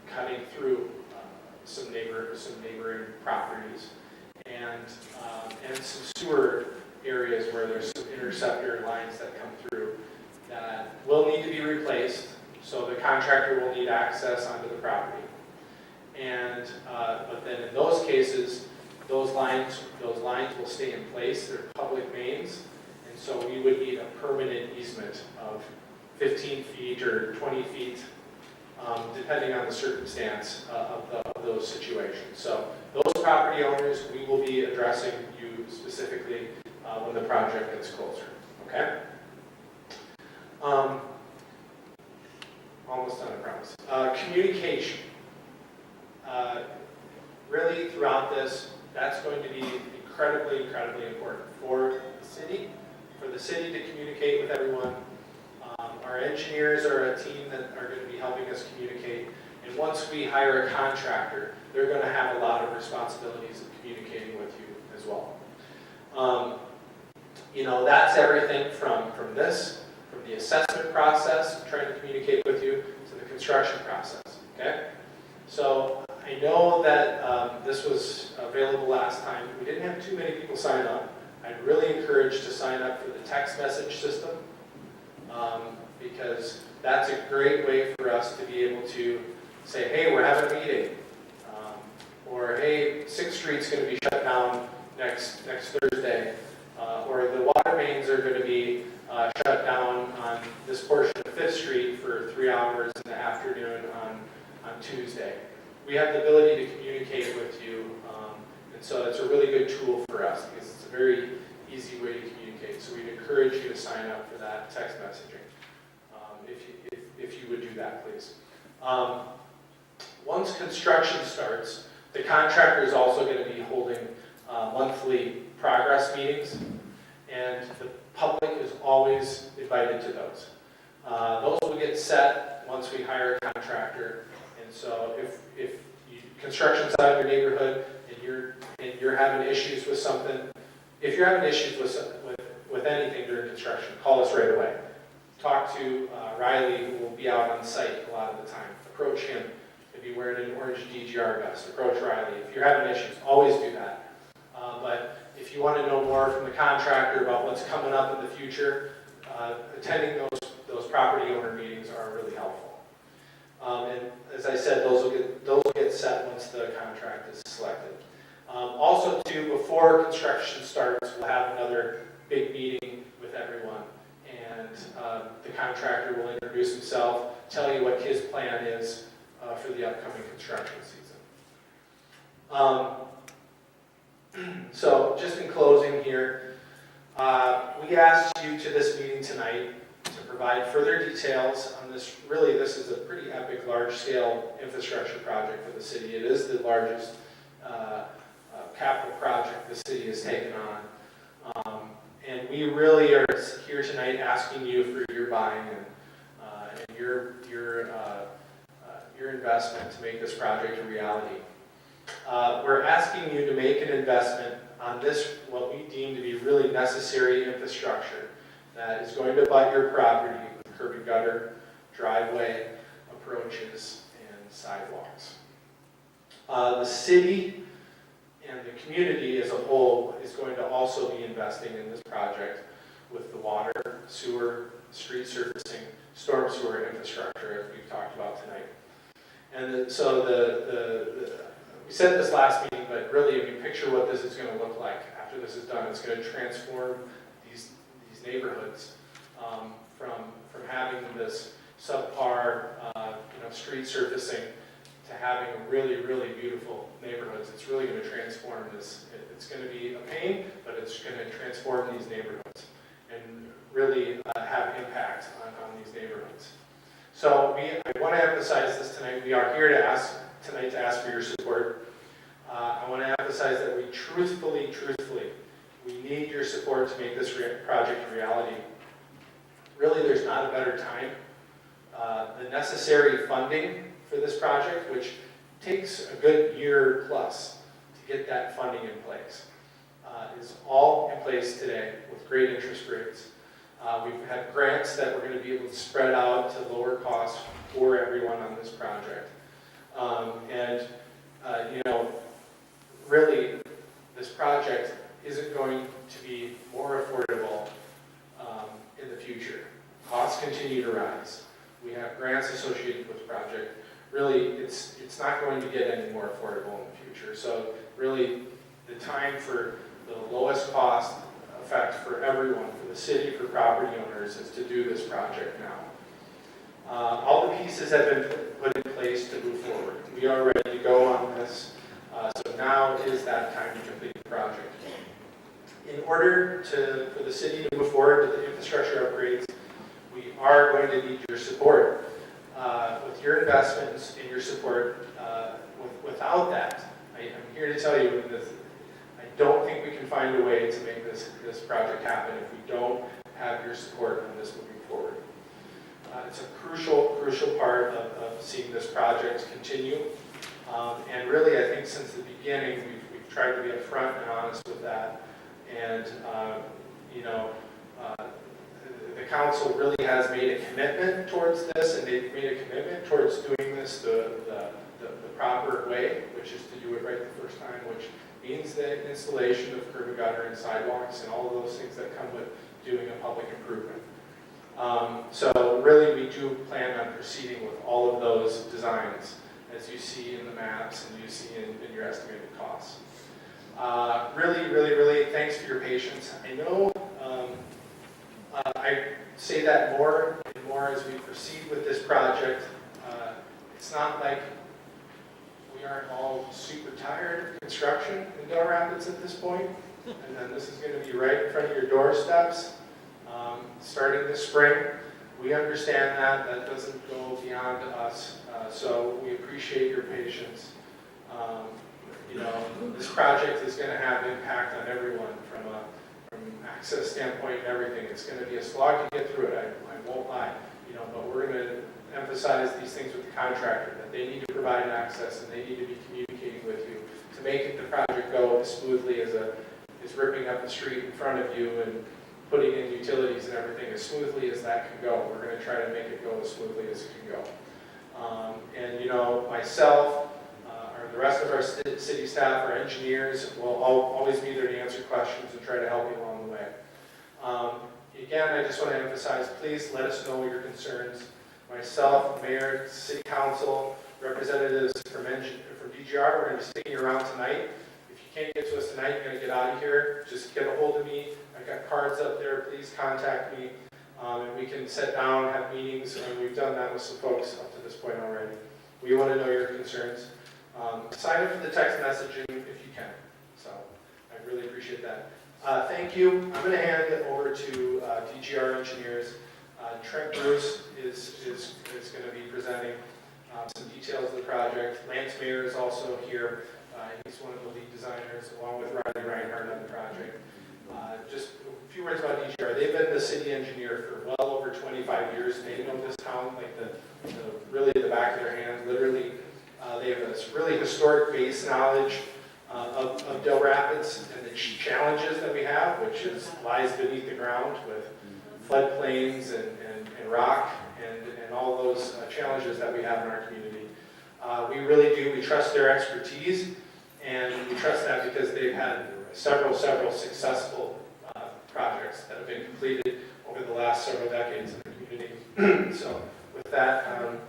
cutting through some neighboring properties, and some sewer areas where there's some interceptor lines that come through that will need to be replaced. So the contractor will need access onto the property, and but then in those cases, those lines will stay in place. They're public mains, and so we would need a permanent easement of 15 feet or 20 feet. Depending on the circumstance of those situations. So those property owners, we will be addressing you specifically when the project gets closer. Okay? Almost done, I promise. Communication. Really, throughout this, that's going to be incredibly, incredibly important for the city to communicate with everyone. Our engineers are a team that are going to be helping us communicate. And once we hire a contractor, they're going to have a lot of responsibilities of communicating with you as well. That's everything from the assessment process, trying to communicate with you, to the construction process. Okay? So I know that this was available last time. We didn't have too many people sign up. I'd really encourage to sign up for the text message system. Because that's a great way for us to be able to say, hey, we're having a meeting. Or, hey, 6th Street's going to be shut down next Thursday. Or the water mains are going to be shut down on this portion of 5th Street for 3 hours in the afternoon on Tuesday. We have the ability to communicate with you. And so it's a really good tool for us because it's a very easy way to communicate. So we'd encourage you to sign up for that text messaging. If you would do that, please. Once construction starts, the contractor is also going to be holding monthly progress meetings, and the public is always invited to those. Those will get set once we hire a contractor. And so if construction's out of your neighborhood and you're having issues with something, if you're having issues with anything during construction, call us right away. Talk to Riley, who will be out on site a lot of the time. Approach him. If you're wearing an orange DGR vest, approach Riley. If you're having issues, always do that. But if you want to know more from the contractor about what's coming up in the future, attending those property owner meetings are really helpful. And as I said, those will get set once the contract is selected. Also, too, before construction starts, we'll have another big meeting with everyone, and the contractor will introduce himself, tell you what his plan is for the upcoming construction season. So, just in closing here, we asked you to this meeting tonight to provide further details on this. Really, this is a pretty epic, large-scale infrastructure project for the city. It is the largest capital project the city has taken on. And we really are here tonight asking you for your buy-in and your investment to make this project a reality. We're asking you to make an investment on this, what we deem to be really necessary infrastructure that is going to butt your property with curb and gutter, driveway, approaches, and sidewalks. The city and the community as a whole is going to also be investing in this project with the water, sewer, street surfacing, storm sewer infrastructure, as we've talked about tonight. And so we said this last meeting, but really if you picture what this is going to look like after this is done, it's going to transform these neighborhoods from having this subpar street surfacing to having really, really beautiful neighborhoods. It's really going to transform this. It's going to be a pain, but it's going to transform these neighborhoods and really have impact on these neighborhoods. So I want to emphasize this tonight. We are here tonight to ask for your support. I want to emphasize that we truthfully, we need your support to make this project a reality. Really, there's not a better time. The necessary funding for this project, which takes a good year plus to get that funding in place, is all in place today with great interest rates. We've had grants that we're going to be able to spread out to lower costs for everyone on this project. Really, this project isn't going to be more affordable in the future. Costs continue to rise. We have grants associated with the project. Really, it's not going to get any more affordable in the future. So really, the time for the lowest cost effect for everyone, for the city, for property owners, is to do this project now. All the pieces have been put in place to move forward. We are ready to go on this. So now is that time to complete the project. In order for the city to move forward with the infrastructure upgrades, we are going to need your support. With your investments and your support, without that, I'm here to tell you that I don't think we can find a way to make this project happen if we don't have your support on this moving forward. It's a crucial part of seeing this project continue. And really, I think since the beginning, we've tried to be upfront and honest with that. And, the council really has made a commitment towards this, and they've made a commitment towards doing this the proper way, which is to do it right the first time, which means the installation of curb and gutter and sidewalks and all of those things that come with doing a public improvement. So really, we do plan on proceeding with all of those designs, as you see in the maps and you see in your estimated costs. Really, thanks for your patience. I know I say that more and more as we proceed with this project. It's not like we aren't all super tired of construction in Del Rapids at this point, and then this is going to be right in front of your doorsteps starting this spring. We understand that doesn't go beyond us, so we appreciate your patience. This project is going to have impact on everyone from access standpoint and everything. It's going to be a slog to get through it. I won't lie. But we're going to, emphasize these things with the contractor, that they need to provide access and they need to be communicating with you to make the project go as smoothly as ripping up the street in front of you and putting in utilities and everything as smoothly as that can go. We're going to try to make it go as smoothly as it can go. And you know, myself, or the rest of our city staff, our engineers, will always be there to answer questions and try to help you along the way. Again, I just want to emphasize, please let us know your concerns. Myself, mayor, city council, representatives from DGR, we're going to be sticking around tonight. If you can't get to us tonight, you're going to get out of here. Just get a hold of me. I've got cards up there. Please contact me. And we can sit down, have meetings, and we've done that with some folks up to this point already. We want to know your concerns. Sign up for the text messaging if you can. So I really appreciate that. Thank you. I'm going to hand it over to DGR engineers. Trent Bruce is going to be presenting some details of the project. Lance Mayer is also here. He's one of the lead designers, along with Riley Reinhardt on the project. Just a few words about DGR. They've been the city engineer for well over 25 years. They know this town like really the back of their hand, literally. They have this really historic base knowledge of Dell Rapids and the challenges that we have, which lies beneath the ground with floodplains and rock and all those challenges that we have in our community. We really do. We trust their expertise, and we trust that because they've had several successful projects that have been completed over the last several decades in the community. So with that, Trent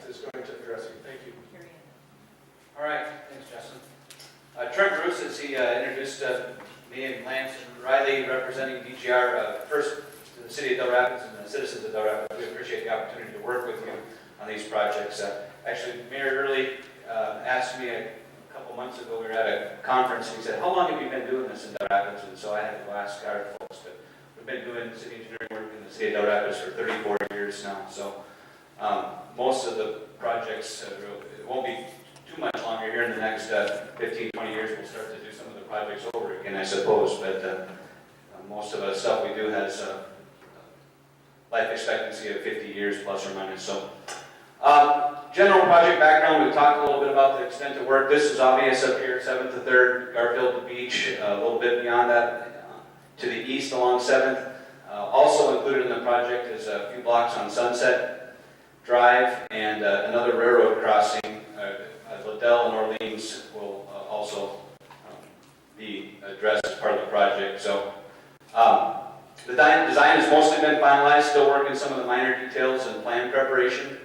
is going to address you. Thank you. All right, thanks, Justin. Trent Bruce, as he introduced me and Lance and Riley representing DGR, first to the city of Del Rapids and the citizens of Del Rapids. We appreciate the opportunity to work with you on these projects. Actually, Mayor Early asked me a couple months ago, we were at a conference, and he said, how long have you been doing this in Del Rapids? And so I had to go ask our folks, but we've been doing city engineering work in the city of Del Rapids for 34 years now. So most of the projects, it won't be too much longer here in the next 15, 20 years. We'll start to do some of the projects over again, I suppose, but most of the stuff we do has life expectancy of 50 years plus or minus. So general project background, we've talked a little bit about the extent of work. This is obvious up here, 7th to 3rd, Garfield to Beach, a little bit beyond that to the east along 7th. Also included in the project is a few blocks on Sunset Drive and another railroad crossing. Dell and Orleans will also be addressed as part of the project. So the design has mostly been finalized, still working some of the minor details and plan preparation.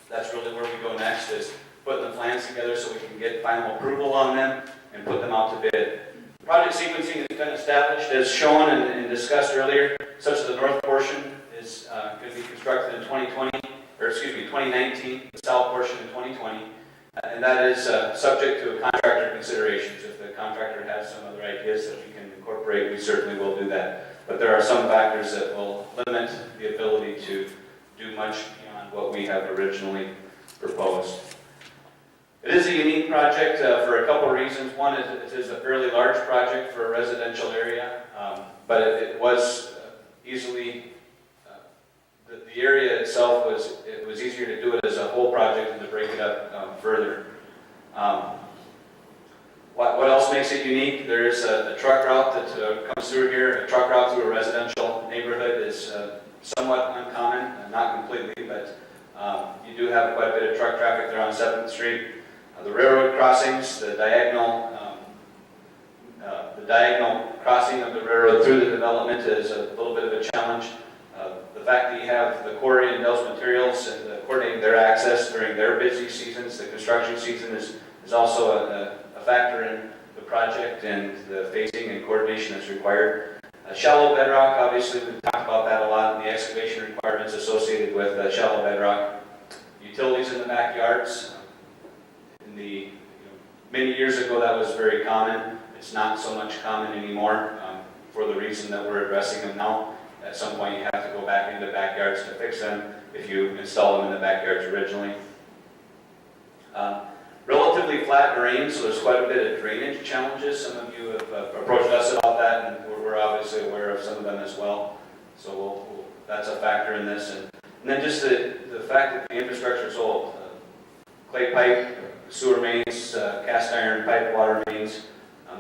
That's really where we go next, is putting the plans together so we can get final approval on them and put them out to bid. Project sequencing has been established as shown and discussed earlier, such that the north portion is going to be constructed in 2019, the south portion in 2020. And that is subject to contractor considerations. If the contractor has some other ideas that we can incorporate, we certainly will do that. But there are some factors that will limit the ability to do much beyond what we have originally proposed. It is a unique project for a couple of reasons. One is it is a fairly large project for a residential area, but it was easily the area itself was easier to do it as a whole project than to break it up further. What else makes it unique? There is a truck route that comes through here. A truck route through a residential neighborhood is somewhat uncommon, not completely, but you do have quite a bit of truck traffic there on 7th Street. The railroad crossings, the diagonal crossing of the railroad through the development is a little bit of a challenge. The fact that you have the quarry and Dell's Materials and coordinating their access during their busy seasons, the construction season is also a factor in the project and the phasing and coordination that's required. Shallow bedrock, obviously we've talked about that a lot, and the excavation requirements associated with shallow bedrock. Utilities in the backyards. Many years ago that was very common. It's not so much common anymore for the reason that we're addressing them now. At some point you have to go back into backyards to fix them if you install them in the backyards originally. Relatively flat terrain, so there's quite a bit of drainage challenges. Some of you have approached us about that, and we're obviously aware of some of them as well. So that's a factor in this. And then just the fact that the infrastructure is old. Clay pipe, sewer mains, cast iron pipe water mains,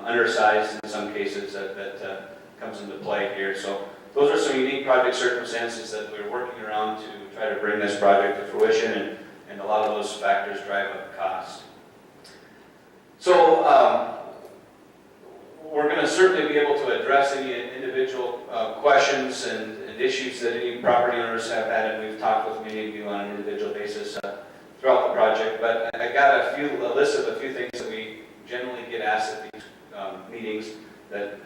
undersized in some cases that comes into play here. So those are some unique project circumstances that we're working around to try to bring this project to fruition, and a lot of those factors drive up cost. So we're going to certainly be able to address any individual questions and issues that any property owners have had, and we've talked with many of you on an individual basis throughout the project. But I got a list of a few things that we generally get asked at these meetings that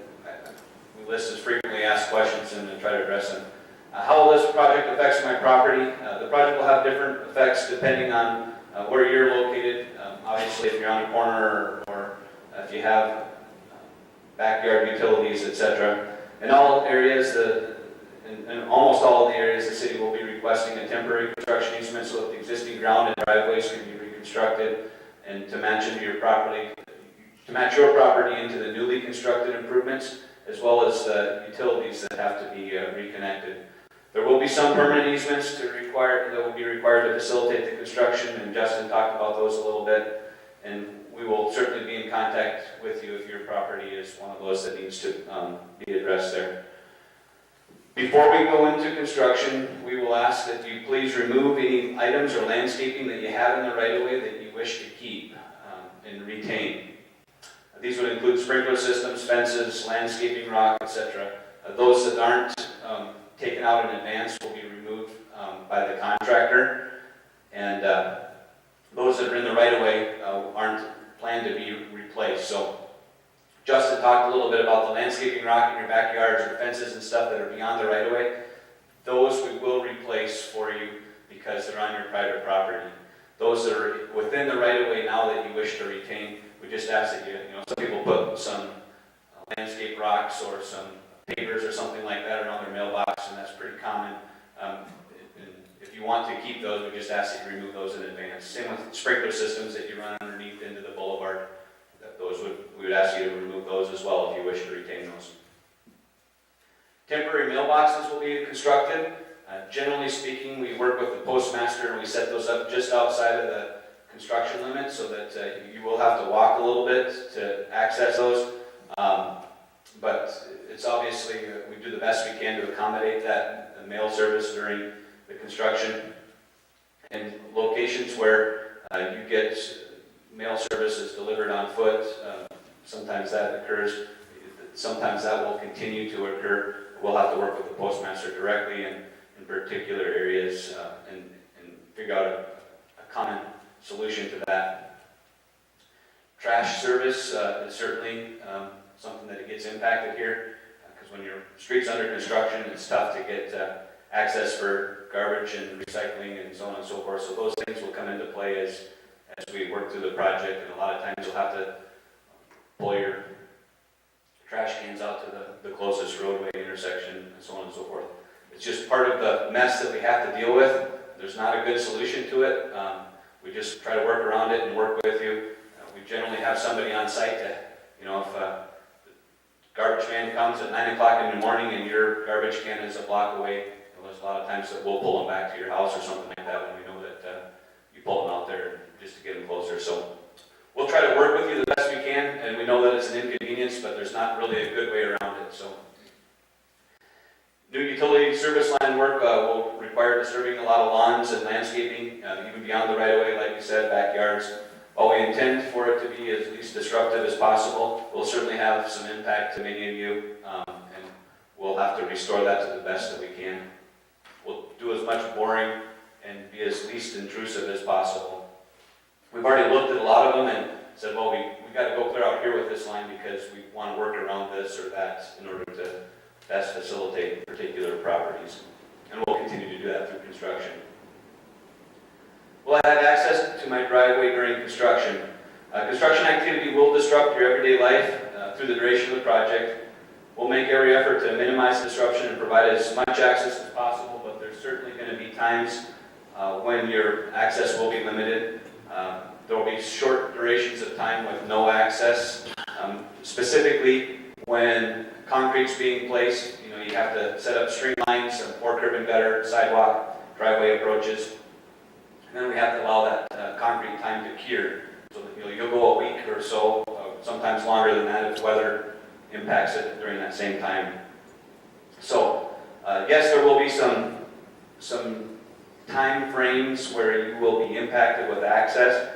we list as frequently asked questions and try to address them. How will this project affect my property? The project will have different effects depending on where you're located. Obviously, if you're on a corner or if you have backyard utilities, etc. In all areas, in almost all of the areas, the city will be requesting a temporary construction easement so that the existing ground and driveways can be reconstructed and to match into your property, to match your property into the newly constructed improvements, as well as the utilities that have to be reconnected. There will be some permanent easements that will be required to facilitate the construction, and Justin talked about those a little bit. And we will certainly be in contact with you if your property is one of those that needs to be addressed there. Before we go into construction, we will ask that you please remove any items or landscaping that you have in the right-of-way that you wish to keep and retain. These would include sprinkler systems, fences, landscaping, rock, etc. Those that aren't taken out in advance will be removed by the contractor, and those that are in the right-of-way aren't planned to be replaced. So Justin talked a little bit about the landscaping rock in your backyards or fences and stuff that are beyond the right-of-way. Those we will replace for you because they're on your private property. Those that are within the right-of-way now that you wish to retain, we just ask that some people put some landscape rocks or some pavers or something like that around their mailbox, and that's pretty common. And if you want to keep those, we just ask that you remove those in advance. Same with sprinkler systems that you run underneath into the boulevard. We would ask you to remove those as well if you wish to retain those. Temporary mailboxes will be constructed. Generally speaking, we work with the postmaster and we set those up just outside of the construction limit so that you will have to walk a little bit to access those. But it's obviously, we do the best we can to accommodate that mail service during the construction. And locations where you get mail services delivered on foot, sometimes that occurs. Sometimes that will continue to occur. We'll have to work with the postmaster directly in particular areas and figure out a common solution to that. Trash service is certainly something that gets impacted here because when your street's under construction, it's tough to get access for garbage and recycling and so on and so forth. So those things will come into play as we work through the project, and a lot of times you'll have to pull your trash cans out to the closest roadway intersection and so on and so forth. It's just part of the mess that we have to deal with. There's not a good solution to it. We just try to work around it and work with you. We generally have somebody on site to, if a garbage man comes at 9 o'clock in the morning and your garbage can is a block away, there's a lot of times that we'll pull them back to your house or something like that when we know that you pull them out there just to get them closer. So we'll try to work with you the best we can, and we know that it's an inconvenience, but there's not really a good way around it. So new utility service line work will require disturbing a lot of lawns and landscaping, even beyond the right-of-way, like you said, backyards. While we intend for it to be as least disruptive as possible, we'll certainly have some impact to many of you, and we'll have to restore that to the best that we can. We'll do as much boring and be as least intrusive as possible. We've already looked at a lot of them and said, well, we got to go clear out here with this line because we want to work around this or that in order to best facilitate particular properties. And we'll continue to do that through construction. Will I have access to my driveway during construction? Construction activity will disrupt your everyday life through the duration of the project. We'll make every effort to minimize disruption and provide as much access as possible, but there's certainly going to be times when your access will be limited. There will be short durations of time with no access. Specifically, when concrete's being placed, you have to set up stream lines or curb and gutter, sidewalk, driveway approaches. And then we have to allow that concrete time to cure. So that, you'll go a week or so, sometimes longer than that if weather impacts it during that same time. So yes, there will be some time frames where you will be impacted with access.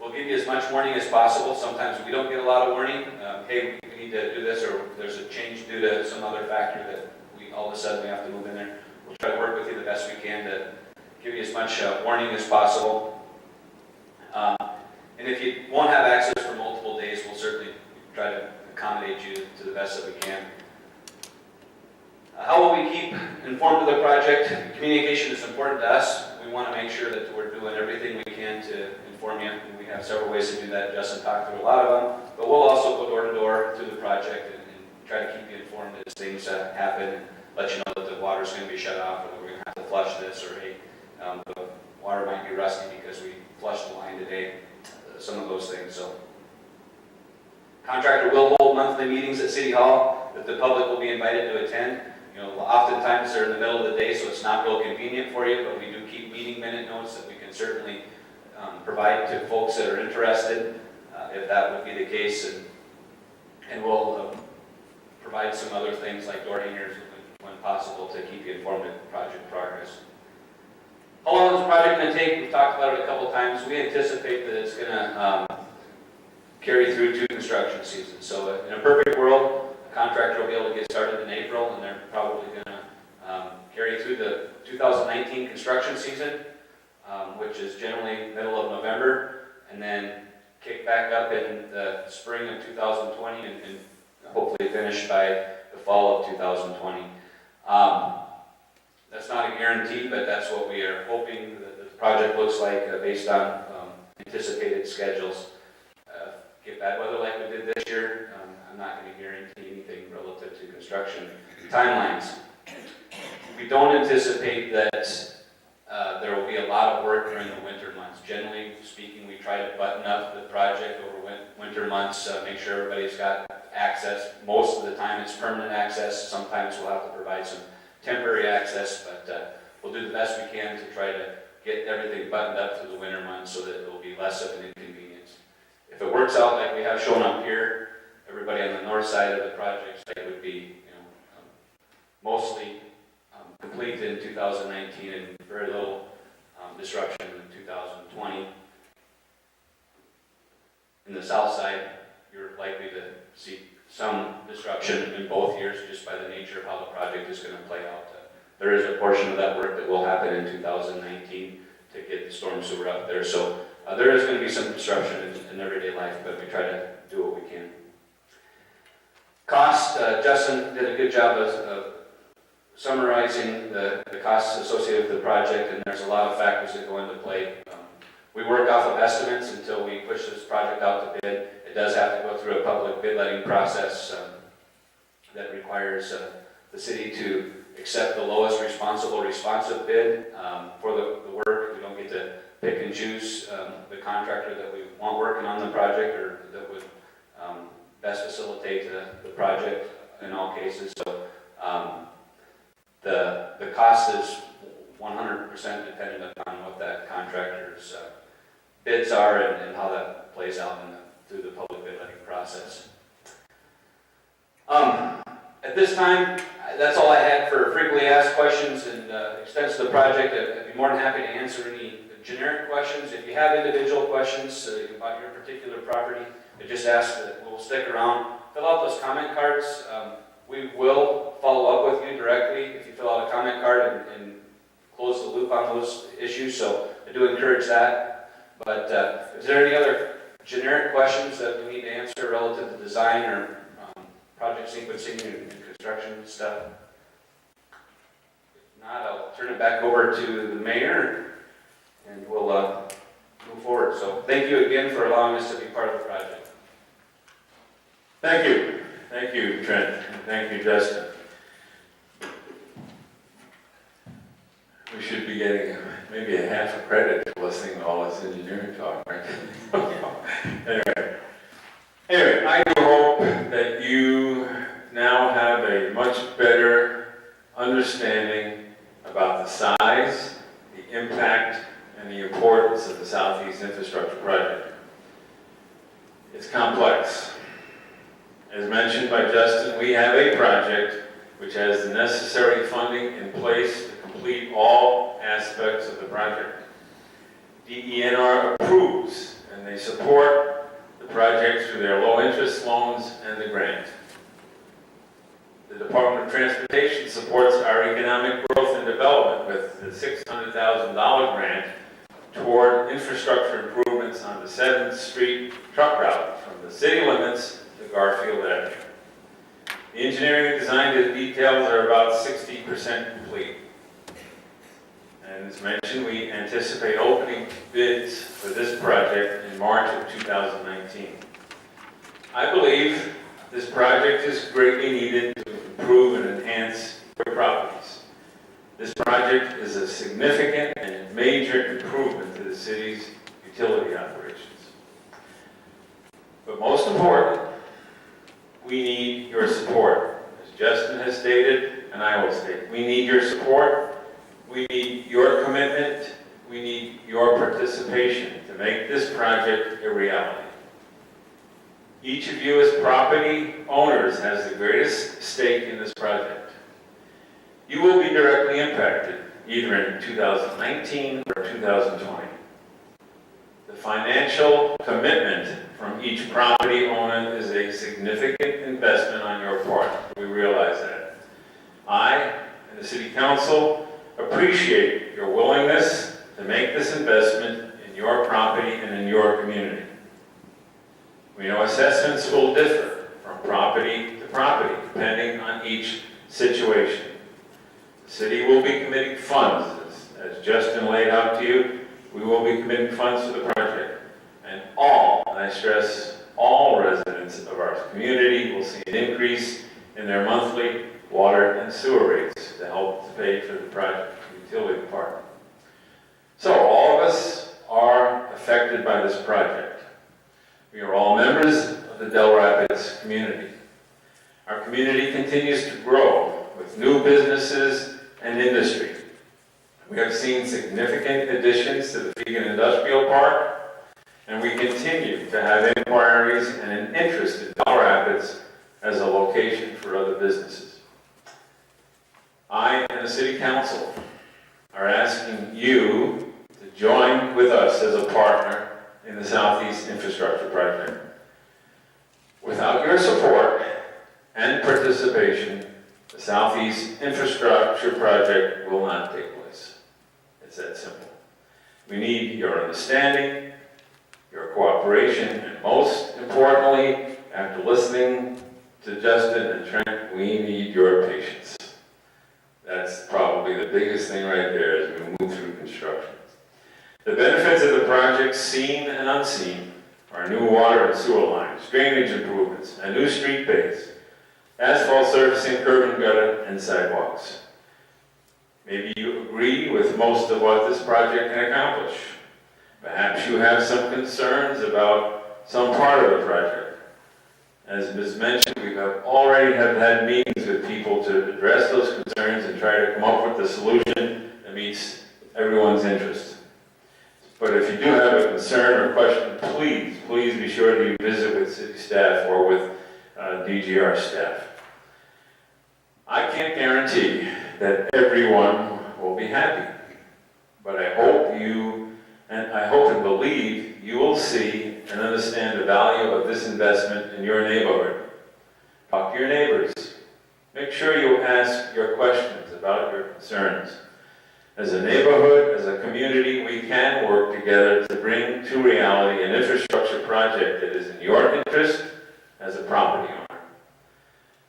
We'll give you as much warning as possible. Sometimes we don't get a lot of warning. Hey, we need to do this, or there's a change due to some other factor that all of a sudden we have to move in there. We'll try to work with you the best we can to give you as much warning as possible. And if you won't have access for multiple days, we'll certainly try to accommodate you to the best that we can. How will we keep informed of the project? Communication is important to us. We want to make sure that we're doing everything we can to inform you. And we have several ways to do that. Justin talked through a lot of them. But we'll also go door to door through the project and try to keep you informed as things happen, and let you know that the water's going to be shut off, or that we're going to have to flush this, or hey, the water might be rusty because we flushed the line today. Some of those things. So, contractor will hold monthly meetings at City Hall that the public will be invited to attend. Oftentimes they're in the middle of the day, so it's not real convenient for you, but we do keep meeting minute notes that we can certainly provide to folks that are interested, if that would be the case, and we'll provide some other things like door hangers when possible to keep you informed of project progress. How long is the project going to take? We've talked about it a couple times. We anticipate that it's going to carry through 2 construction seasons. So in a perfect world, a contractor will be able to get started in April, and they're probably going to carry through the 2019 construction season, which is generally middle of November, and then kick back up in the spring of 2020 and hopefully finish by the fall of 2020. That's not a guarantee, but that's what we are hoping that the project looks like based on anticipated schedules. Get bad weather like we did this year, I'm not going to guarantee anything relative to construction timelines. We don't anticipate that there will be a lot of work during the winter months. Generally speaking, we try to button up the project over winter months, make sure everybody's got access. Most of the time it's permanent access. Sometimes we'll have to provide some temporary access, but we'll do the best we can to try to get everything buttoned up through the winter months so that it will be less of an inconvenience. If it works out like we have shown up here, everybody on the north side of the project site would be mostly complete in 2019 and very little disruption in 2020. In the south side, you're likely to see some disruption in both years just by the nature of how the project is going to play out. There is a portion of that work that will happen in 2019 to get the storm sewer up there. So there is going to be some disruption in everyday life, but we try to do what we can. Cost, Justin did a good job of summarizing the costs associated with the project, and there's a lot of factors that go into play. We work off of estimates until we push this project out to bid. It does have to go through a public bid letting process that requires the city to accept the lowest responsive bid for the work. We don't get to pick and choose the contractor that we want working on the project or that would best facilitate the project in all cases. So the cost is 100% dependent upon what that contractor's bids are and how that plays out through the public bid letting process. At this time, that's all I had for frequently asked questions and extents of the project. I'd be more than happy to answer any generic questions. If you have individual questions about your particular property, I just ask that we'll stick around. Fill out those comment cards. We will follow up with you directly if you fill out a comment card and close the loop on those issues. So I do encourage that. But is there any other generic questions that we need to answer relative to design or project sequencing and construction stuff? If not, I'll turn it back over to the mayor and we'll move forward. So thank you again for allowing us to be part of the project. Thank you. Thank you, Trent. And thank you, Justin. We should be getting maybe a half a credit for listening to all this engineering talk, right? Anyway, I do hope that you now have a much better understanding of about the size, the impact, and the importance of the Southeast Infrastructure Project. It's complex. As mentioned by Justin, we have a project which has the necessary funding in place to complete all aspects of the project. DENR approves and they support the project through their low-interest loans and the grant. The Department of Transportation supports our economic growth and development with the $600,000 grant toward infrastructure improvements on the 7th Street truck route from the city limits to Garfield Avenue. The engineering and design details are about 60% complete. And as mentioned, we anticipate opening bids for this project in March of 2019. I believe this project is greatly needed to improve and enhance your properties. This project is a significant and major improvement to the city's utility operations. But most important, we need your support. As Justin has stated, and I will state, we need your support, we need your commitment, we need your participation to make this project a reality. Each of you as property owners has the greatest stake in this project. You will be directly impacted either in 2019 or 2020. The financial commitment from each property owner is a significant investment on your part. We realize that. I and the City Council appreciate your willingness to make this investment in your property and in your community. We know assessments will differ from property to property, depending on each situation. The city will be committing funds, as Justin laid out to you. We will be committing funds to the project. And all, and I stress, all residents of our community will see an increase in their monthly water and sewer rates to help to pay for the project utility part. So all of us are affected by this project. We are all members of the Dell Rapids community. Our community continues to grow with new businesses and industry. We have seen significant additions to the Vegan Industrial Park, and we continue to have inquiries and an interest in Dell Rapids as a location for other businesses. I and the City Council are asking you to join with us as a partner in the Southeast Infrastructure Project. Without your support and participation, the Southeast Infrastructure Project will not take place. It's that simple. We need your understanding, your cooperation, and most importantly, after listening to Justin and Trent, we need your patience. That's probably the biggest thing right there as we move through construction. The benefits of the project, seen and unseen, are new water and sewer lines, drainage improvements, a new street base, asphalt surfacing, curb and gutter, and sidewalks. Maybe you agree with most of what this project can accomplish. Perhaps you have some concerns about some part of the project. As was mentioned, we already have had meetings with people to address those concerns and try to come up with a solution that meets everyone's interest. But if you do have a concern or question, please be sure that you visit with city staff or with DGR staff. I can't guarantee that everyone will be happy, but I hope and believe you will see and understand the value of this investment in your neighborhood. Talk to your neighbors. Make sure you ask your questions about your concerns. As a neighborhood, as a community, we can work together to bring to reality an infrastructure project that is in your interest as a property owner.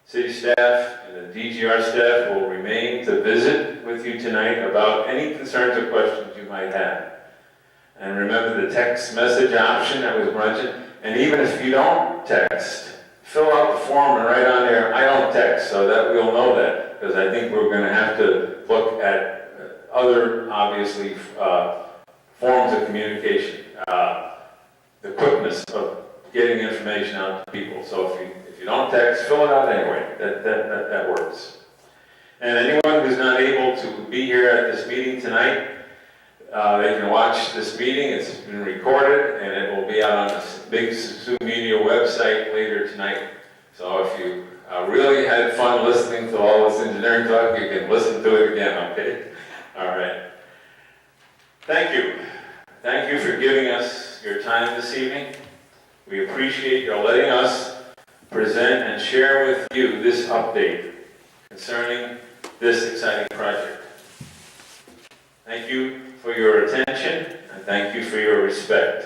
City staff and the DGR staff will remain to visit with you tonight about any concerns or questions you might have. And remember the text message option that was mentioned. And even if you don't text, fill out the form and write on there, I don't text, so that we'll know that. Because I think we're going to have to look at other, obviously, forms of communication, the quickness of getting information out to people. So if you don't text, fill it out anyway. That works. And anyone who's not able to be here at this meeting tonight, they can watch this meeting. It's been recorded, and it will be out on the big Sioux Media website later tonight. So if you really had fun listening to all this engineering talk, you can listen to it again, okay? All right. Thank you. Thank you for giving us your time this evening. We appreciate your letting us present and share with you this update concerning this exciting project. Thank you for your attention, and thank you for your respect.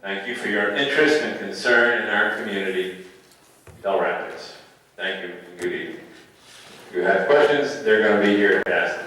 Thank you for your interest and concern in our community, Del Rapids. Thank you, and good evening. If you have questions, they're going to be here to ask them.